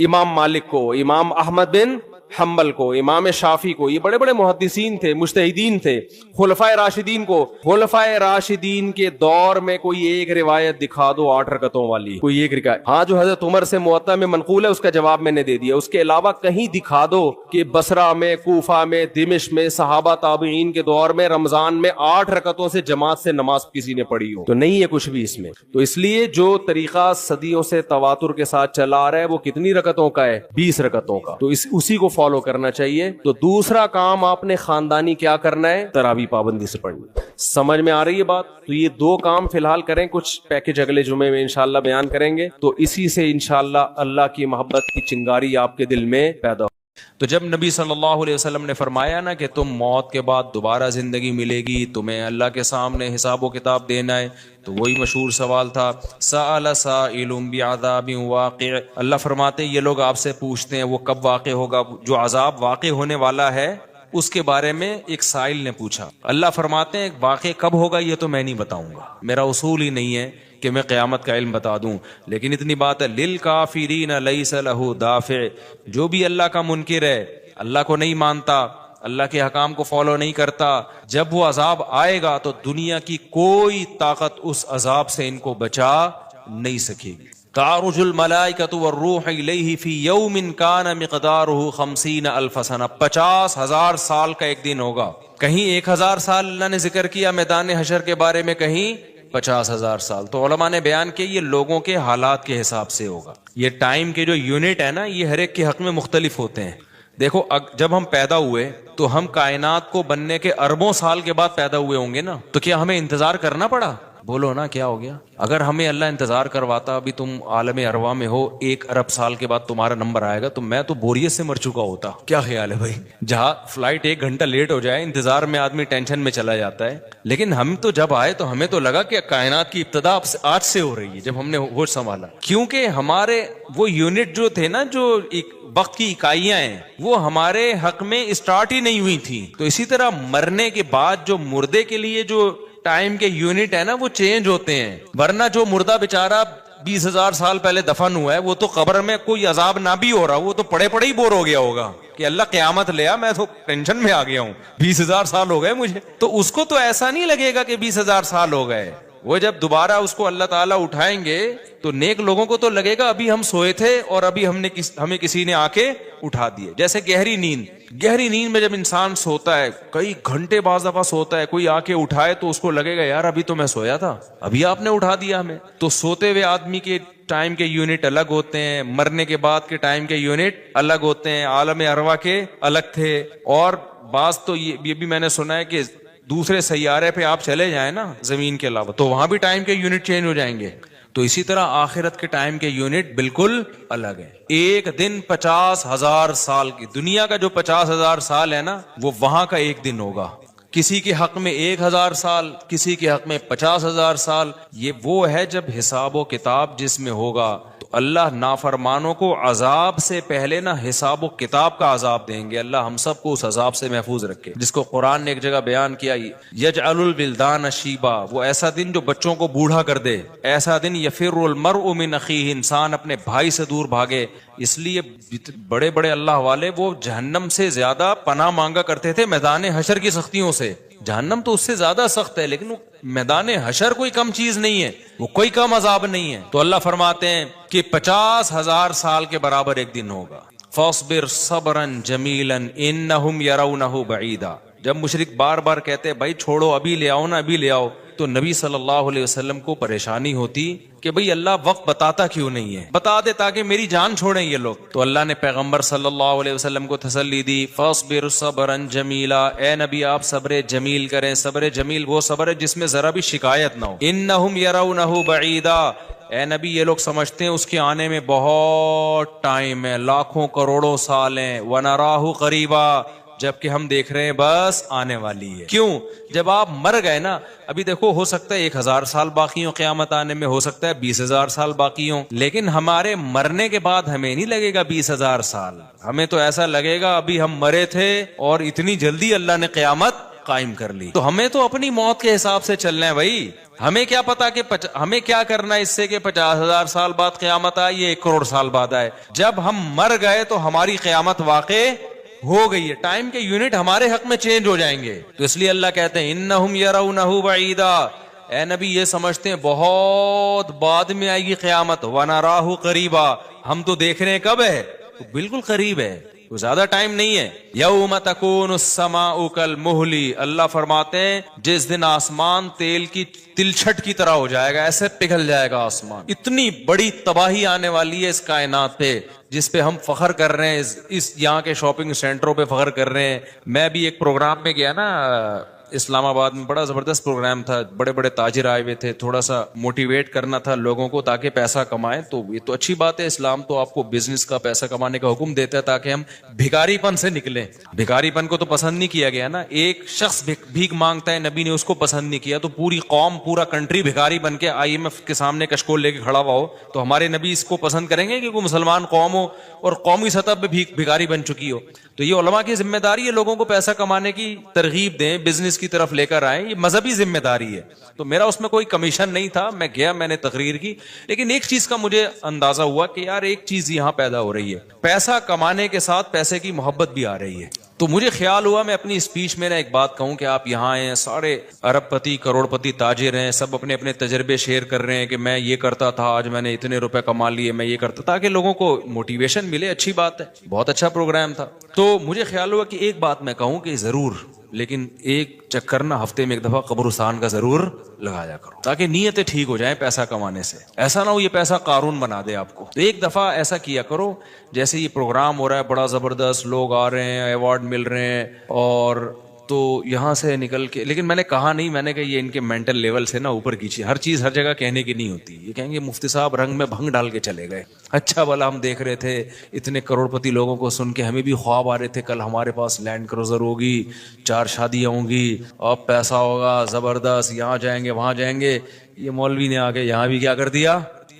امام مالک کو, امام احمد بن حنبل کو, امام شافعی کو. یہ بڑے بڑے محدثین تھے, مجتہدین تھے. خلفائے راشدین کو, خلفائے راشدین کے دور میں کوئی ایک روایت دکھا دو 8 رکعتوں والی, کوئی ایک روایت. ہاں جو حضرت عمر سے موطا میں منقول ہے اس کا جواب میں نے دے دیا. اس کے علاوہ کہیں دکھا دو کہ بصرہ میں, کوفہ میں, دمشق میں, صحابہ تابعین کے دور میں رمضان میں 8 رکعتوں سے جماعت سے نماز کسی نے پڑھی ہو. تو نہیں ہے کچھ بھی اس میں. تو اس لیے جو طریقہ صدیوں سے تواتر کے ساتھ چلا آ رہا ہے وہ کتنی رکعتوں کا ہے؟ 20 رکعتوں کا. تو اسی کو فالو کرنا چاہیے. تو دوسرا کام آپ نے خاندانی کیا کرنا ہے؟ تراویح پابندی سے پڑھنی. سمجھ میں آ رہی ہے بات؟ تو یہ 2 کام فی الحال کریں, کچھ پیکج اگلے جمعے میں انشاءاللہ بیان کریں گے. تو اسی سے انشاءاللہ اللہ کی محبت کی چنگاری آپ کے دل میں پیدا ہو. تو جب نبی صلی اللہ علیہ وسلم نے فرمایا نا کہ تم موت کے بعد دوبارہ زندگی ملے گی, تمہیں اللہ کے سامنے حساب و کتاب دینا ہے, تو وہی مشہور سوال تھا سأل سائل بعذاب واقع. اللہ فرماتے ہیں یہ لوگ آپ سے پوچھتے ہیں وہ کب واقع ہوگا, جو عذاب واقع ہونے والا ہے اس کے بارے میں ایک سائل نے پوچھا. اللہ فرماتے ہیں واقع کب ہوگا یہ تو میں نہیں بتاؤں گا, میرا اصول ہی نہیں ہے کہ میں قیامت کا علم بتا دوں. لیکن اتنی بات ہے للکافرین لیس لہ دافع, جو بھی اللہ کا منکر ہے, اللہ کو نہیں مانتا, اللہ کے حکام کو فالو نہیں کرتا, جب وہ عذاب آئے گا تو دنیا کی کوئی طاقت اس عذاب سے ان کو بچا نہیں سکے گی. تعرج الملائکۃ والروح الیہ فی یوم کان مقدارہ 50,000 سنہ, 50,000 سال کا ایک دن ہوگا. کہیں 1,000 سال اللہ نے ذکر کیا میدان حشر کے بارے میں, کہیں 50,000 سال. تو علماء نے بیان کیا یہ لوگوں کے حالات کے حساب سے ہوگا. یہ ٹائم کے جو یونٹ ہے نا یہ ہر ایک کے حق میں مختلف ہوتے ہیں. دیکھو جب ہم پیدا ہوئے تو ہم کائنات کو بننے کے اربوں سال کے بعد پیدا ہوئے ہوں گے نا, تو کیا ہمیں انتظار کرنا پڑا؟ بولو نا کیا ہو گیا؟ اگر ہمیں اللہ انتظار کرواتا, ابھی تم عالم ارواح میں ہو, 1 ارب سال کے بعد تمہارا نمبر آئے گا, تو میں تو بوریت سے مر چکا ہوتا. کیا خیال ہے بھائی؟ جہاں فلائٹ 1 گھنٹہ لیٹ ہو جائے انتظار میں آدمی ٹینشن میں چلا جاتا ہے. لیکن ہم تو جب آئے تو ہمیں تو لگا کہ کائنات کی ابتدا آج سے ہو رہی ہے, جب ہم نے ہوش سنبھالا. کیونکہ ہمارے وہ یونٹ جو تھے نا, جو وقت کی اکائیاں ہیں, وہ ہمارے حق میں اسٹارٹ ہی نہیں ہوئی تھی. تو اسی طرح مرنے کے بعد جو مردے کے لیے جو ٹائم کے یونٹ ہے نا وہ چینج ہوتے ہیں. ورنہ جو مردہ بیچارہ 20,000 سال پہلے دفن ہوا ہے وہ تو قبر میں کوئی عذاب نہ بھی ہو رہا, وہ تو پڑے پڑے ہی بور ہو گیا ہوگا کہ اللہ قیامت لیا, میں تو ٹینشن میں آ گیا ہوں, 20,000 سال ہو گئے مجھے. تو اس کو تو ایسا نہیں لگے گا کہ 20,000 سال ہو گئے. وہ جب دوبارہ اس کو اللہ تعالیٰ اٹھائیں گے تو نیک لوگوں کو تو لگے گا ابھی ہم سوئے تھے اور ابھی ہمیں کسی نے آ کے اٹھا دیے. جیسے گہری نیند میں جب انسان سوتا ہے, کئی گھنٹے بعض دفعہ سوتا ہے, کوئی آ کے اٹھائے تو اس کو لگے گا یار ابھی تو میں سویا تھا, ابھی آپ نے اٹھا دیا ہمیں. تو سوتے ہوئے آدمی کے ٹائم کے یونٹ الگ ہوتے ہیں, مرنے کے بعد کے ٹائم کے یونٹ الگ ہوتے ہیں, عالم ارواح کے الگ تھے. اور بعض تو یہ بھی میں نے سنا ہے کہ دوسرے سیارے پہ آپ چلے جائیں نا زمین کے علاوہ, تو وہاں بھی ٹائم کے یونٹ چینج ہو جائیں گے. تو اسی طرح آخرت کے ٹائم کے یونٹ بالکل الگ ہے. ایک دن 50,000 سال کی, دنیا کا جو 50,000 سال ہے نا وہ وہاں کا ایک دن ہوگا. کسی کے حق میں 1,000 سال, کسی کے حق میں 50,000 سال. یہ وہ ہے جب حساب و کتاب جس میں ہوگا. تو اللہ نافرمانوں کو عذاب سے پہلے نہ حساب و کتاب کا عذاب دیں گے. اللہ ہم سب کو اس عذاب سے محفوظ رکھے, جس کو قرآن نے ایک جگہ بیان کیا, یجعل الولدان شیبا, وہ ایسا دن جو بچوں کو بوڑھا کر دے. ایسا دن یفر المرء من اخیہ, انسان اپنے بھائی سے دور بھاگے. اس لیے بڑے بڑے اللہ والے وہ جہنم سے زیادہ پناہ مانگا کرتے تھے میدان حشر کی سختیوں سے. جہنم تو اس سے زیادہ سخت ہے, لیکن میدان حشر کوئی کم چیز نہیں ہے, وہ کوئی کم عذاب نہیں ہے. تو اللہ فرماتے ہیں کہ 50,000 سال کے برابر ایک دن ہوگا. فاصبر صبرا جمیلا انہم یرونہ بعیدا. جب مشرک بار بار کہتے بھائی چھوڑو ابھی لے آؤ نا ابھی لے آؤ, تو نبی صلی اللہ علیہ وسلم کو پریشانی ہوتی کہ بھئی اللہ وقت بتاتا کیوں نہیں ہے, بتا دے تاکہ میری جان چھوڑیں یہ لوگ. تو اللہ نے پیغمبر صلی اللہ علیہ وسلم کو تسلی دی, فاصبر صبرا جمیلا, اے نبی آپ صبر جمیل کریں. صبر جمیل وہ صبر ہے جس میں ذرا بھی شکایت نہ ہو. انہم یرونہ بعیدا, اے نبی یہ لوگ سمجھتے ہیں اس کے آنے میں بہت ٹائم ہے, لاکھوں کروڑوں سال ہیں. ونراہ قریبا, جبکہ ہم دیکھ رہے ہیں بس آنے والی ہے. کیوں؟ جب آپ مر گئے نا, ابھی دیکھو ہو سکتا ہے 1000 سال باقی ہوں قیامت آنے میں, ہو سکتا ہے 20,000 سال باقی ہوں, لیکن ہمارے مرنے کے بعد ہمیں نہیں لگے گا 20,000 سال, ہمیں تو ایسا لگے گا ابھی ہم مرے تھے اور اتنی جلدی اللہ نے قیامت قائم کر لی. تو ہمیں تو اپنی موت کے حساب سے چلنا ہے بھائی. ہمیں کیا پتا کہ ہمیں کیا کرنا ہے اس سے کہ 50,000 سال بعد قیامت آئے یا 1 کروڑ سال بعد آئے. جب ہم مر گئے تو ہماری قیامت واقع ہو گئی ہے, ٹائم کے یونٹ ہمارے حق میں چینج ہو جائیں گے. تو اس لیے اللہ کہتے ہیں انہم یرونہ بعیدا, اے نبی یہ سمجھتے ہیں بہت بعد میں آئے گی قیامت. ونراہ قریبا, ہم تو دیکھ رہے ہیں کب ہے, تو بالکل قریب ہے, تو زیادہ ٹائم نہیں ہے. یوم تکون السماء کالمہل, اللہ فرماتے ہیں جس دن آسمان تیل کی تلچھٹ کی طرح ہو جائے گا, ایسے پگھل جائے گا آسمان. اتنی بڑی تباہی آنے والی ہے اس کائنات پہ جس پہ ہم فخر کر رہے ہیں, اس یہاں کے شاپنگ سینٹروں پہ فخر کر رہے ہیں. میں بھی ایک پروگرام میں گیا نا اسلام آباد میں, بڑا زبردست پروگرام تھا, بڑے بڑے تاجر آئے ہوئے تھے, تھوڑا سا موٹیویٹ کرنا تھا لوگوں کو تاکہ پیسہ کمائیں. تو یہ تو اچھی بات ہے, اسلام تو آپ کو بزنس کا پیسہ کمانے کا حکم دیتا ہے تاکہ ہم بھکاری پن سے نکلیں. بھکاری پن کو تو پسند نہیں کیا گیا نا, ایک شخص بھیک مانگتا ہے, نبی نے اس کو پسند نہیں کیا, تو پوری قوم پورا کنٹری بھکاری بن کے IMF کے سامنے کشکول لے کے کھڑا ہوا ہو, تو ہمارے نبی اس کو پسند کریں گے کہ کوئی مسلمان قوم ہو اور قومی سطح پہ بھکاری بن چکی ہو. تو یہ علماء کی ذمہ داری ہے لوگوں کو پیسہ کمانے کی ترغیب دیں, بزنس کی طرف لے کر آئیں, یہ مذہبی ذمہ داری ہے. تو میرا اس میں کوئی کمیشن نہیں تھا, میں گیا, میں نے تقریر کی, لیکن ایک چیز کا مجھے اندازہ ہوا کہ یار ایک چیز یہاں پیدا ہو رہی ہے, پیسہ کمانے کے ساتھ پیسے کی محبت بھی آ رہی ہے. تو مجھے خیال ہوا میں اپنی اسپیچ میں ایک بات کہوں کہ آپ یہاں آئے ہیں, سارے ارب پتی کروڑ پتی تاجر ہیں, سب اپنے اپنے تجربے شیئر کر رہے ہیں کہ میں یہ کرتا تھا, آج میں نے اتنے روپے کما لیے, میں یہ کرتا, تاکہ لوگوں کو موٹیویشن ملے. اچھی بات ہے, بہت اچھا پروگرام تھا. تو مجھے خیال ہوا کہ ایک بات میں کہوں کہ ضرور, لیکن ایک چکر نہ ہفتے میں ایک دفعہ قبرستان کا ضرور لگایا کرو تاکہ نیتیں ٹھیک ہو جائیں پیسہ کمانے سے. ایسا نہ ہو یہ پیسہ قارون بنا دے آپ کو. تو ایک دفعہ ایسا کیا کرو, جیسے یہ پروگرام ہو رہا ہے بڑا زبردست, لوگ آ رہے ہیں, ایوارڈ مل رہے ہیں, اور تو یہاں سے نکل کے, لیکن میں نے کہا نہیں, میں نے کہا یہ ان کے مینٹل لیول سے نا اوپر کیجیے, ہر چیز ہر جگہ کہنے کی نہیں ہوتی. یہ کہیں گے مفتی صاحب رنگ میں بھنگ ڈال کے چلے گئے, اچھا بھلا ہم دیکھ رہے تھے اتنے کروڑ پتی لوگوں کو سن کے, ہمیں بھی خواب آ رہے تھے کل ہمارے پاس لینڈ کروزر ہوگی, 4 شادیاں ہوں گی, اور پیسہ ہوگا زبردست, یہاں جائیں گے وہاں جائیں گے. یہ مولوی نے آ کے یہاں بھی کیا کر دیا,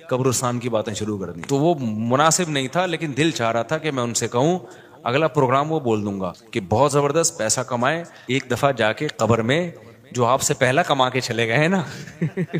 قبرستان کی باتیں شروع کر دی. تو وہ مناسب نہیں تھا, لیکن دل چاہ رہا تھا کہ میں ان سے کہوں اگلا پروگرام وہ بول دوں گا کہ بہت زبردست پیسہ کمائیں, ایک دفعہ جا کے قبر میں جو آپ سے پہلا کما کے چلے گئے ہیں نا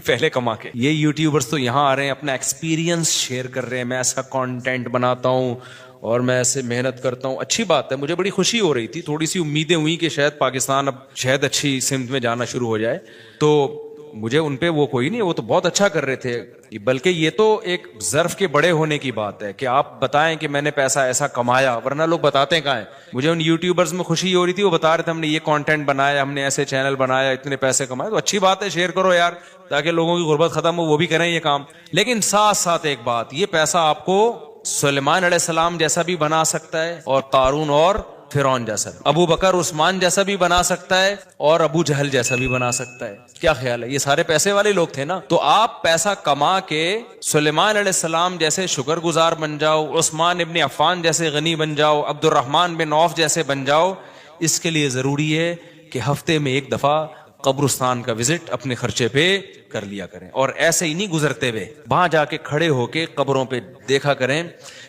پہلے کما کے, یہ یوٹیوبرز تو یہاں آ رہے ہیں اپنا ایکسپیرینس شیئر کر رہے ہیں, میں ایسا کانٹینٹ بناتا ہوں اور میں ایسے محنت کرتا ہوں. اچھی بات ہے, مجھے بڑی خوشی ہو رہی تھی, تھوڑی سی امیدیں ہوئی کہ شاید پاکستان اب شاید اچھی سمت میں جانا شروع ہو جائے. تو مجھے ان پہ وہ کوئی نہیں, وہ تو بہت اچھا کر رہے تھے, بلکہ یہ تو ایک ظرف کے بڑے ہونے کی بات ہے کہ آپ بتائیں کہ میں نے پیسہ ایسا کمایا, ورنہ لوگ بتاتے ہیں کہاں ہیں. مجھے ان یوٹیوبرز میں خوشی ہو رہی تھی, وہ بتا رہے تھے ہم نے یہ کانٹینٹ بنایا, ہم نے ایسے چینل بنایا, اتنے پیسے کمائے. تو اچھی بات ہے, شیئر کرو یار تاکہ لوگوں کی غربت ختم ہو, وہ بھی کریں یہ کام. لیکن ساتھ ساتھ ایک بات, یہ پیسہ آپ کو سلیمان علیہ السلام جیسا بھی بنا سکتا ہے, اور قارون اور فرعون جیسا, ابو بکر عثمان جیسا بھی بنا سکتا ہے, اور ابو جہل جیسا بھی بنا سکتا ہے. کیا خیال ہے, یہ سارے پیسے والے لوگ تھے نا. تو آپ پیسہ کما کے سلیمان علیہ السلام جیسے شکر گزار بن جاؤ, عثمان ابن عفان جیسے غنی بن جاؤ, عبد الرحمن بن عوف جیسے بن جاؤ. اس کے لیے ضروری ہے کہ ہفتے میں ایک دفعہ قبرستان کا وزٹ اپنے خرچے پہ کر لیا کریں, اور ایسے ہی نہیں گزرتے ہوئے, وہاں جا کے کھڑے ہو کے قبروں پہ دیکھا کریں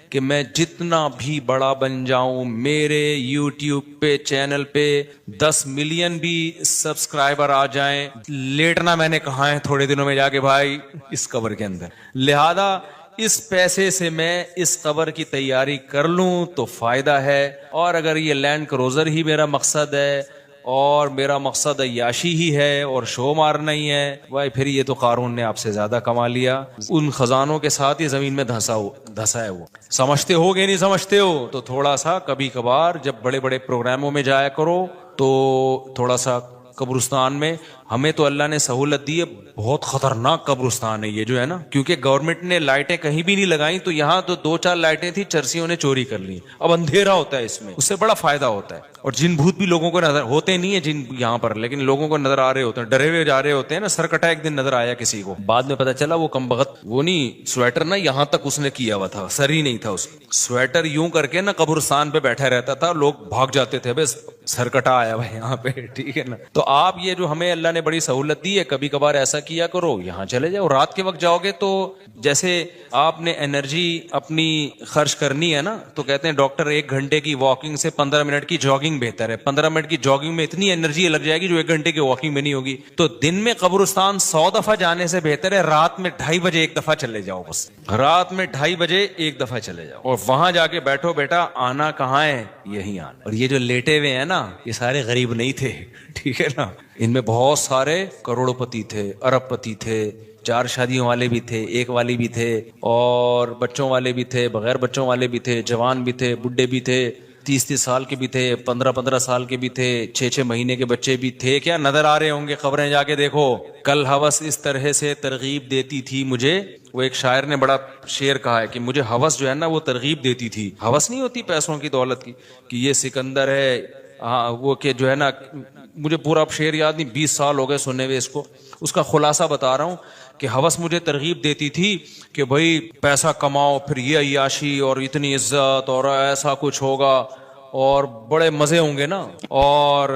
کہ میں جتنا بھی بڑا بن جاؤں, میرے یوٹیوب پہ چینل پہ 10 ملین بھی سبسکرائبر آ جائیں, لیٹنا میں نے کہا ہے تھوڑے دنوں میں جا کے بھائی اس قبر کے اندر. لہذا اس پیسے سے میں اس قبر کی تیاری کر لوں تو فائدہ ہے, اور اگر یہ لینڈ کروزر ہی میرا مقصد ہے اور میرا مقصد عیاشی ہی ہے اور شو مارنا ہی ہے، بھائی پھر یہ تو قارون نے آپ سے زیادہ کما لیا، ان خزانوں کے ساتھ ہی زمین میں دھسا ہے وہ۔ سمجھتے ہو گے نہیں سمجھتے ہو تو تھوڑا سا کبھی کبھار جب بڑے بڑے پروگراموں میں جایا کرو تو تھوڑا سا قبرستان میں، ہمیں تو اللہ نے سہولت دی ہے، بہت خطرناک قبرستان ہے یہ جو ہے نا، کیونکہ گورنمنٹ نے لائٹیں کہیں بھی نہیں لگائیں، تو یہاں تو 2-4 لائٹیں تھی، چرسیوں نے چوری کر لی، اب اندھیرا ہوتا ہے اس میں، اس سے بڑا فائدہ ہوتا ہے، اور جن بھوت بھی لوگوں کو نظر ہوتے نہیں ہیں جن یہاں پر، لیکن لوگوں کو نظر آ رہے ہوتے ہیں، ڈرے ہوئے جا رہے ہوتے ہیں نا، سر کٹا ایک دن نظر آیا کسی کو، بعد میں پتا چلا وہ کمبخت وہ نہیں سویٹر نا یہاں تک اس نے کیا ہوا تھا، سر ہی نہیں تھا اس سویٹر یوں کر کے نا قبرستان پہ بیٹھا رہتا تھا، لوگ بھاگ جاتے تھے، بس سر کٹا آیا ہوا یہاں پہ، ٹھیک ہے نا۔ تو آپ یہ جو ہمیں اللہ نے بڑی سہولت دی ہے، کبھی کبھار ایسا کیا کرو، یہاں چلے جاؤ، رات کے وقت جاؤ گے تو جیسے آپ نے انرجی اپنی خرچ کرنی ہے نا، تو کہتے ہیں ڈاکٹر 1 گھنٹے کی واکنگ سے 15 منٹ کی جاگنگ بہتر ہے، 15 منٹ کی جاگنگ میں اتنی انرجی لگ جائے گی جو 1 گھنٹے کی واکنگ میں نہیں ہوگی، تو دن میں قبرستان 100 دفعہ جانے سے بہتر ہے رات میں 2:30 بجے 1 دفعہ چلے جاؤ، بس رات میں 2:30 بجے 1 دفعہ چلے جاؤ، اور وہاں جا کے بیٹھو، بیٹا آنا کہاں ہے، یہی آنا۔ اور یہ جو لیٹے ہوئے ہیں نا یہ سارے غریب نہیں تھے، ٹھیک ہے نا، ان میں بہت سارے کروڑ پتی تھے، ارب پتی تھے، 4 شادیوں والے بھی تھے، 1 والی بھی تھے، اور بچوں والے بھی تھے، بغیر بچوں والے بھی تھے، جوان بھی تھے، بڈھے بھی تھے، 30 سال کے بھی تھے، 15 سال کے بھی تھے، 6 مہینے کے بچے بھی تھے، کیا نظر آ رہے ہوں گے، خبریں جا کے دیکھو۔ کل ہوس اس طرح سے ترغیب دیتی تھی مجھے، وہ ایک شاعر نے بڑا شعر کہا ہے کہ مجھے ہوس جو ہے نا وہ ترغیب دیتی تھی، ہوس نہیں ہوتی پیسوں کی دولت کی، کہ یہ سکندر ہے، ہاں وہ کہ جو ہے نا، مجھے پورا شعر یاد نہیں، 20 سال ہو گئے سننے ہوئے اس کو، اس کا خلاصہ بتا رہا ہوں کہ ہوس مجھے ترغیب دیتی تھی کہ بھائی پیسہ کماؤ، پھر یہ عیاشی اور اتنی عزت اور ایسا کچھ ہوگا اور بڑے مزے ہوں گے نا، اور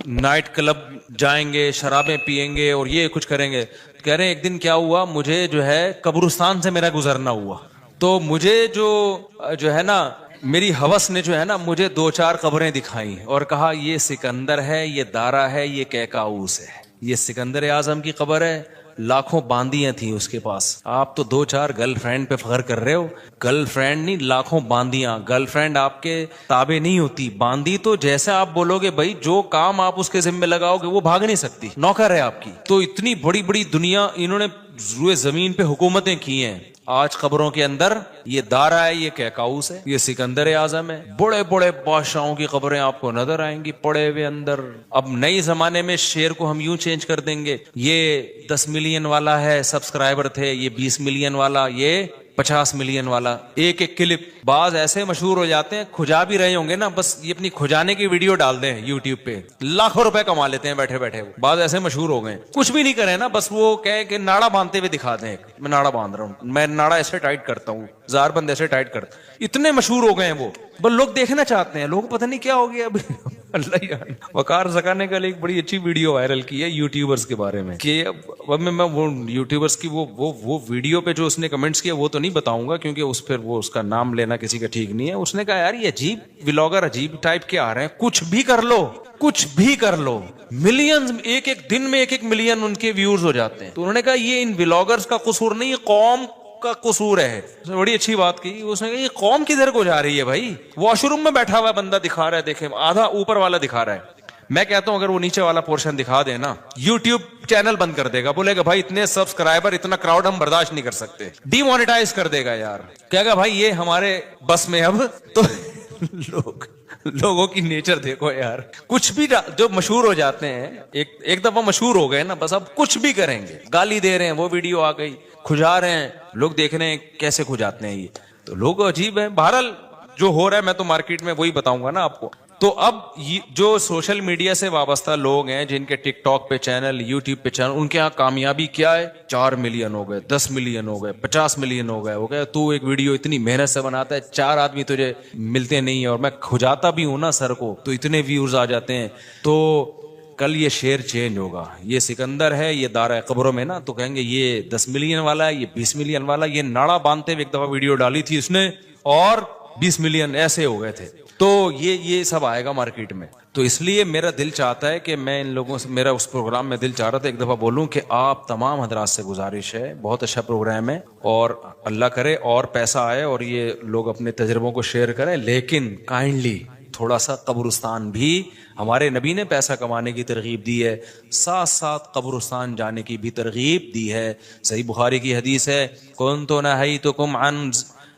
نائٹ کلب جائیں گے، شرابیں پیئیں گے اور یہ کچھ کریں گے۔ کہہ رہے ہیں ایک دن کیا ہوا، مجھے جو ہے قبرستان سے میرا گزرنا ہوا، تو مجھے جو ہے نا میری ہوس نے جو ہے نا مجھے 2-4 قبریں دکھائیں اور کہا یہ سکندر ہے، یہ دارا ہے، یہ کیکاؤس ہے، یہ سکندر اعظم کی قبر ہے، لاکھوں باندیاں تھیں اس کے پاس، آپ تو 2-4 گرل فرینڈ پہ فخر کر رہے ہو، گرل فرینڈ نہیں لاکھوں باندیاں، گرل فرینڈ آپ کے تابع نہیں ہوتی، باندی تو جیسا آپ بولو گے بھائی جو کام آپ اس کے ذمہ لگاؤ گے وہ بھاگ نہیں سکتی، نوکر ہے آپ کی۔ تو اتنی بڑی بڑی دنیا انہوں نے روئے زمین پہ حکومتیں کی ہیں، آج قبروں کے اندر یہ دارا ہے، یہ کیکاؤس ہے، یہ سکندر اعظم ہے، بڑے بڑے بادشاہوں کی قبریں آپ کو نظر آئیں گی پڑے ہوئے اندر۔ اب نئے زمانے میں شعر کو ہم یوں چینج کر دیں گے، یہ 10 ملین والا ہے سبسکرائبر تھے، یہ 20 ملین والا، یہ 50 ملین والا، ایک ایک کلپ بعض ایسے مشہور ہو جاتے ہیں، کھجا بھی رہے ہوں گے نا، بس یہ اپنی کھجانے کی ویڈیو ڈال دیں یوٹیوب پہ، لاکھوں روپے کما لیتے ہیں بیٹھے بیٹھے، بعض ایسے مشہور ہو گئے کچھ بھی نہیں کرے نا، بس وہ کہے کہ ناڑا باندھتے ہوئے دکھا دیں، میں ناڑا باندھ رہا ہوں، میں ناڑا ایسے ٹائٹ کرتا ہوں، زار بند ایسے ٹائٹ کرتا، اتنے مشہور ہو گئے ہیں وہ، بس لوگ دیکھنا چاہتے ہیں، لوگ پتہ نہیں کیا ہو گیا اب اللہ یار۔ وقار زکا نے کل ایک بڑی اچھی ویڈیو وائرل کی ہے یوٹیوبرز کے بارے میں، کہ اب میں وہ یوٹیوبرز کی وہ ویڈیو پہ جو اس نے کمنٹس کیا وہ تو نہیں بتاؤں گا کیونکہ اس پھر وہ اس کا نام لینا کسی کا ٹھیک نہیں ہے۔ اس نے کہا یار یہ عجیب ولاگر عجیب ٹائپ کے آ رہے ہیں، کچھ بھی کر لو، کچھ بھی کر لو، ملینز ایک دن میں 1 ملین ان کے ویورز ہو جاتے ہیں۔ تو انہوں نے کہا یہ ان ولاگرز کا قصور نہیں، یہ قوم کا قصور ہے۔ اس نے بڑی اچھی بات کی، اس نے کہا یہ قوم کدھر کو جا رہی ہے بھائی، واش روم میں بیٹھا ہوا بندہ دکھا رہا ہے، دیکھیں آدھا اوپر والا دکھا رہا ہے، میں کہتا ہوں اگر وہ نیچے والا پورشن دکھا دے نا یوٹیوب چینل بند کر دے گا، بولے گا بھائی اتنے سبسکرائبر اتنا کراؤڈ ہم برداشت نہیں کر سکتے، ڈی مانیٹائز کر دے گا یار، کہے گا بھائی یہ ہمارے بس میں اب تو لوگوں کی نیچر دیکھو یار، کچھ بھی جو مشہور ہو جاتے ہیں ایک دفعہ مشہور ہو گئے نا بس اب کچھ بھی کریں گے، گالی دے رہے ہیں وہ ویڈیو آ گئی، کھجا رہے ہیں لوگ، دیکھ رہے ہیں کیسے کھجاتے ہیں یہ، تو لوگ عجیب ہے۔ بہرحال جو ہو رہا ہے میں تو مارکیٹ میں وہی بتاؤں گا نا آپ کو۔ تو اب جو سوشل میڈیا سے وابستہ لوگ ہیں جن کے ٹک ٹاک پہ چینل، یوٹیوب پہ چینل، ان کے ہاں کامیابی کیا ہے، 4 ملین ہو گئے، 10 ملین ہو گئے، 50 ملین ہو گئے، ہو گئے، تو ایک ویڈیو اتنی محنت سے بناتا ہے، 4 آدمی تجھے ملتے نہیں ہیں اور میں کھجاتا بھی ہوں نا سر کو تو اتنے ویوز آ جاتے ہیں، تو کل یہ شعر چینج ہوگا، یہ سکندر ہے، یہ دارہ قبروں میں نا، تو کہیں گے یہ 10 ملین والا ہے، یہ 20 ملین والا، یہ ناڑا باندھتے ہوئے ایک دفعہ ویڈیو ڈالی تھی اس نے اور 20 ملین ایسے ہو گئے تھے، تو یہ سب آئے گا مارکیٹ میں۔ تو اس لیے میرا دل چاہتا ہے کہ میں ان لوگوں سے، میرا اس پروگرام میں دل چاہ رہا تھا ایک دفعہ بولوں کہ آپ تمام حضرات سے گزارش ہے، بہت اچھا پروگرام ہے اور اللہ کرے اور پیسہ آئے اور یہ لوگ اپنے تجربوں کو شیئر کریں، لیکن کائنڈلی تھوڑا سا قبرستان بھی ہمارے نبی نے پیسہ کمانے کی ترغیب دی ہے، ساتھ ساتھ قبرستان جانے کی بھی ترغیب دی ہے۔ صحیح بخاری کی حدیث ہے، کنت نہیتکم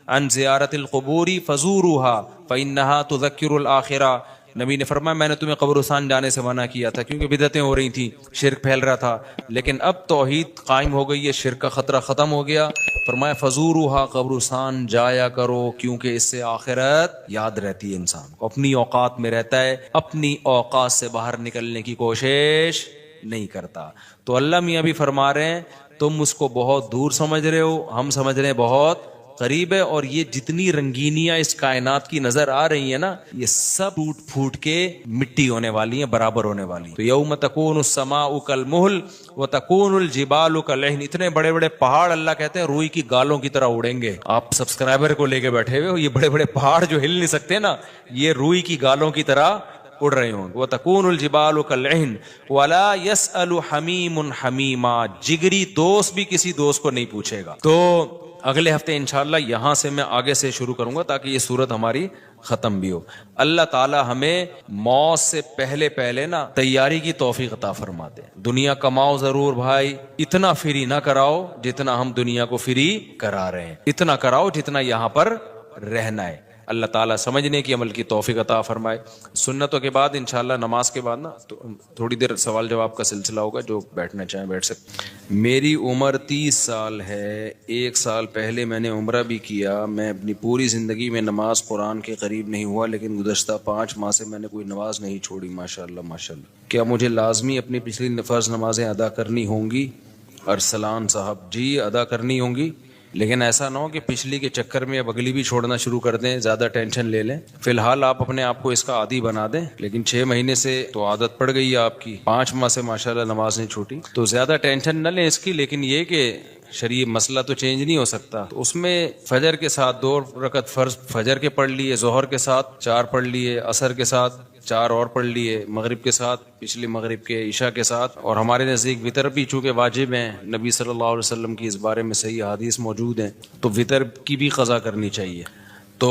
عن زیارت القبور فزوروها فانها تذکر الاخرہ۔ نبی نے فرمایا میں نے تمہیں قبرستان جانے سے منع کیا تھا کیونکہ بدعتیں ہو رہی تھیں، شرک پھیل رہا تھا، لیکن اب توحید قائم ہو گئی ہے، شرک کا خطرہ ختم ہو گیا۔ فرمایا فزوروها، قبرستان جایا کرو کیونکہ اس سے آخرت یاد رہتی ہے، انسان کو اپنی اوقات میں رہتا ہے، اپنی اوقات سے باہر نکلنے کی کوشش نہیں کرتا۔ تو اللہ میاں بھی فرما رہے ہیں تم اس کو بہت دور سمجھ رہے ہو، ہم سمجھ رہے ہیں بہت قریب ہے، اور یہ جتنی رنگینیاں اس کائنات کی نظر آ رہی ہیں نا، یہ سب ٹوٹ پھوٹ کے مٹی ہونے والی ہیں، برابر ہونے والی ہیں۔ تو یوم تکون السماء کالمہل وتکون الجبال کالعہن، اتنے بڑے بڑے پہاڑ اللہ کہتے ہیں روئی کی گالوں کی طرح اڑیں گے۔ آپ سبسکرائبر کو لے کے بیٹھے ہوئے ہو، یہ بڑے بڑے پہاڑ جو ہل نہیں سکتے نا، یہ روئی کی گالوں کی طرح اڑ رہے ہوں۔ وتکون الجبال کالعہن ولا يسأل حمیم حمیما، جگری دوست بھی کسی دوست کو نہیں پوچھے گا۔ تو اگلے ہفتے انشاءاللہ یہاں سے میں آگے سے شروع کروں گا تاکہ یہ صورت ہماری ختم بھی ہو۔ اللہ تعالی ہمیں موت سے پہلے پہلے نا تیاری کی توفیق عطا فرماتے ہیں۔ دنیا کماؤ ضرور بھائی، اتنا فری نہ کراؤ جتنا ہم دنیا کو فری کرا رہے ہیں، اتنا کراؤ جتنا یہاں پر رہنا ہے۔ اللہ تعالیٰ سمجھنے کی عمل کی توفیق عطا فرمائے۔ سنتوں کے بعد انشاءاللہ نماز کے بعد نا تھوڑی دیر سوال جواب کا سلسلہ ہوگا، جو بیٹھنا چاہیں بیٹھ سکتے۔ میری عمر 30 سال ہے، 1 سال پہلے میں نے عمرہ بھی کیا۔ میں اپنی پوری زندگی میں نماز قرآن کے قریب نہیں ہوا، لیکن گزشتہ 5 ماہ سے میں نے کوئی نماز نہیں چھوڑی۔ ماشاءاللہ ماشاءاللہ۔ کیا مجھے لازمی اپنی پچھلی فرض نمازیں ادا کرنی ہوں گی؟ ارسلان صاحب جی ادا کرنی ہوں گی، لیکن ایسا نہ ہو کہ پچھلی کے چکر میں اب اگلی بھی چھوڑنا شروع کر دیں، زیادہ ٹینشن لے لیں۔ فی الحال آپ اپنے آپ کو اس کا عادی بنا دیں، لیکن 6 مہینے سے تو عادت پڑ گئی ہے آپ کی، 5 ماہ سے ماشاءاللہ نماز نہیں چھوٹی، تو زیادہ ٹینشن نہ لیں اس کی۔ لیکن یہ کہ شرعی مسئلہ تو چینج نہیں ہو سکتا، تو اس میں فجر کے ساتھ 2 رکعت فرض فجر کے پڑھ لیے، ظہر کے ساتھ 4 پڑھ لیے، عصر کے ساتھ 4 اور پڑھ لیے، مغرب کے ساتھ پچھلی مغرب کے، عشاء کے ساتھ، اور ہمارے نزدیک وطر بھی چونکہ واجب ہیں، نبی صلی اللہ علیہ وسلم کی اس بارے میں صحیح احادیث موجود ہیں، تو وطر کی بھی قضا کرنی چاہیے۔ تو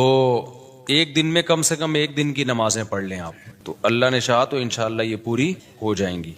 ایک دن میں کم سے کم 1 دن کی نمازیں پڑھ لیں آپ، تو اللہ نے چاہا تو انشاءاللہ یہ پوری ہو جائیں گی۔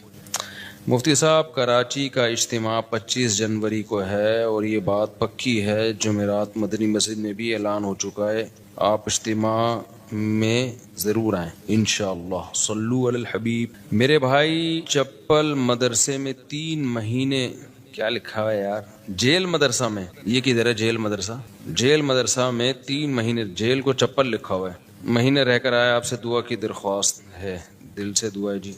مفتی صاحب کراچی کا اجتماع 25 جنوری کو ہے، اور یہ بات پکی ہے، جمعرات مدنی مسجد میں بھی اعلان ہو چکا ہے، آپ اجتماع میں ضرور آئیں انشاءاللہ۔ صلو علی الحبیب۔ میرے بھائی چپل مدرسے میں 3 مہینے، کیا لکھا ہے یار، جیل مدرسہ میں، یہ کدھر ہے جیل مدرسہ؟ جیل مدرسہ میں 3 مہینے، جیل کو چپل لکھا ہوا ہے، مہینے رہ کر آیا، آپ سے دعا کی درخواست ہے، دل سے دعا ہے جی۔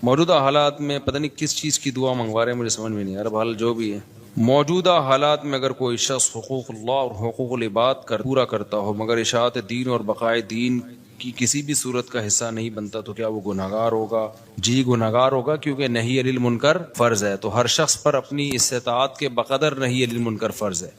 موجودہ حالات میں پتہ نہیں کس چیز کی دعا منگوا رہے ہیں، مجھے سمجھ میں نہیں آ رہا، بہرحال جو بھی ہے، موجودہ حالات میں اگر کوئی شخص حقوق اللہ اور حقوق العباد پورا کرتا ہو مگر اشاعت دین اور بقائے دین کی کسی بھی صورت کا حصہ نہیں بنتا، تو کیا وہ گناہگار ہوگا؟ جی گناہگار ہوگا، کیونکہ نہی عن المنکر فرض ہے، تو ہر شخص پر اپنی استطاعت کے بقدر نہی عن المنکر فرض ہے۔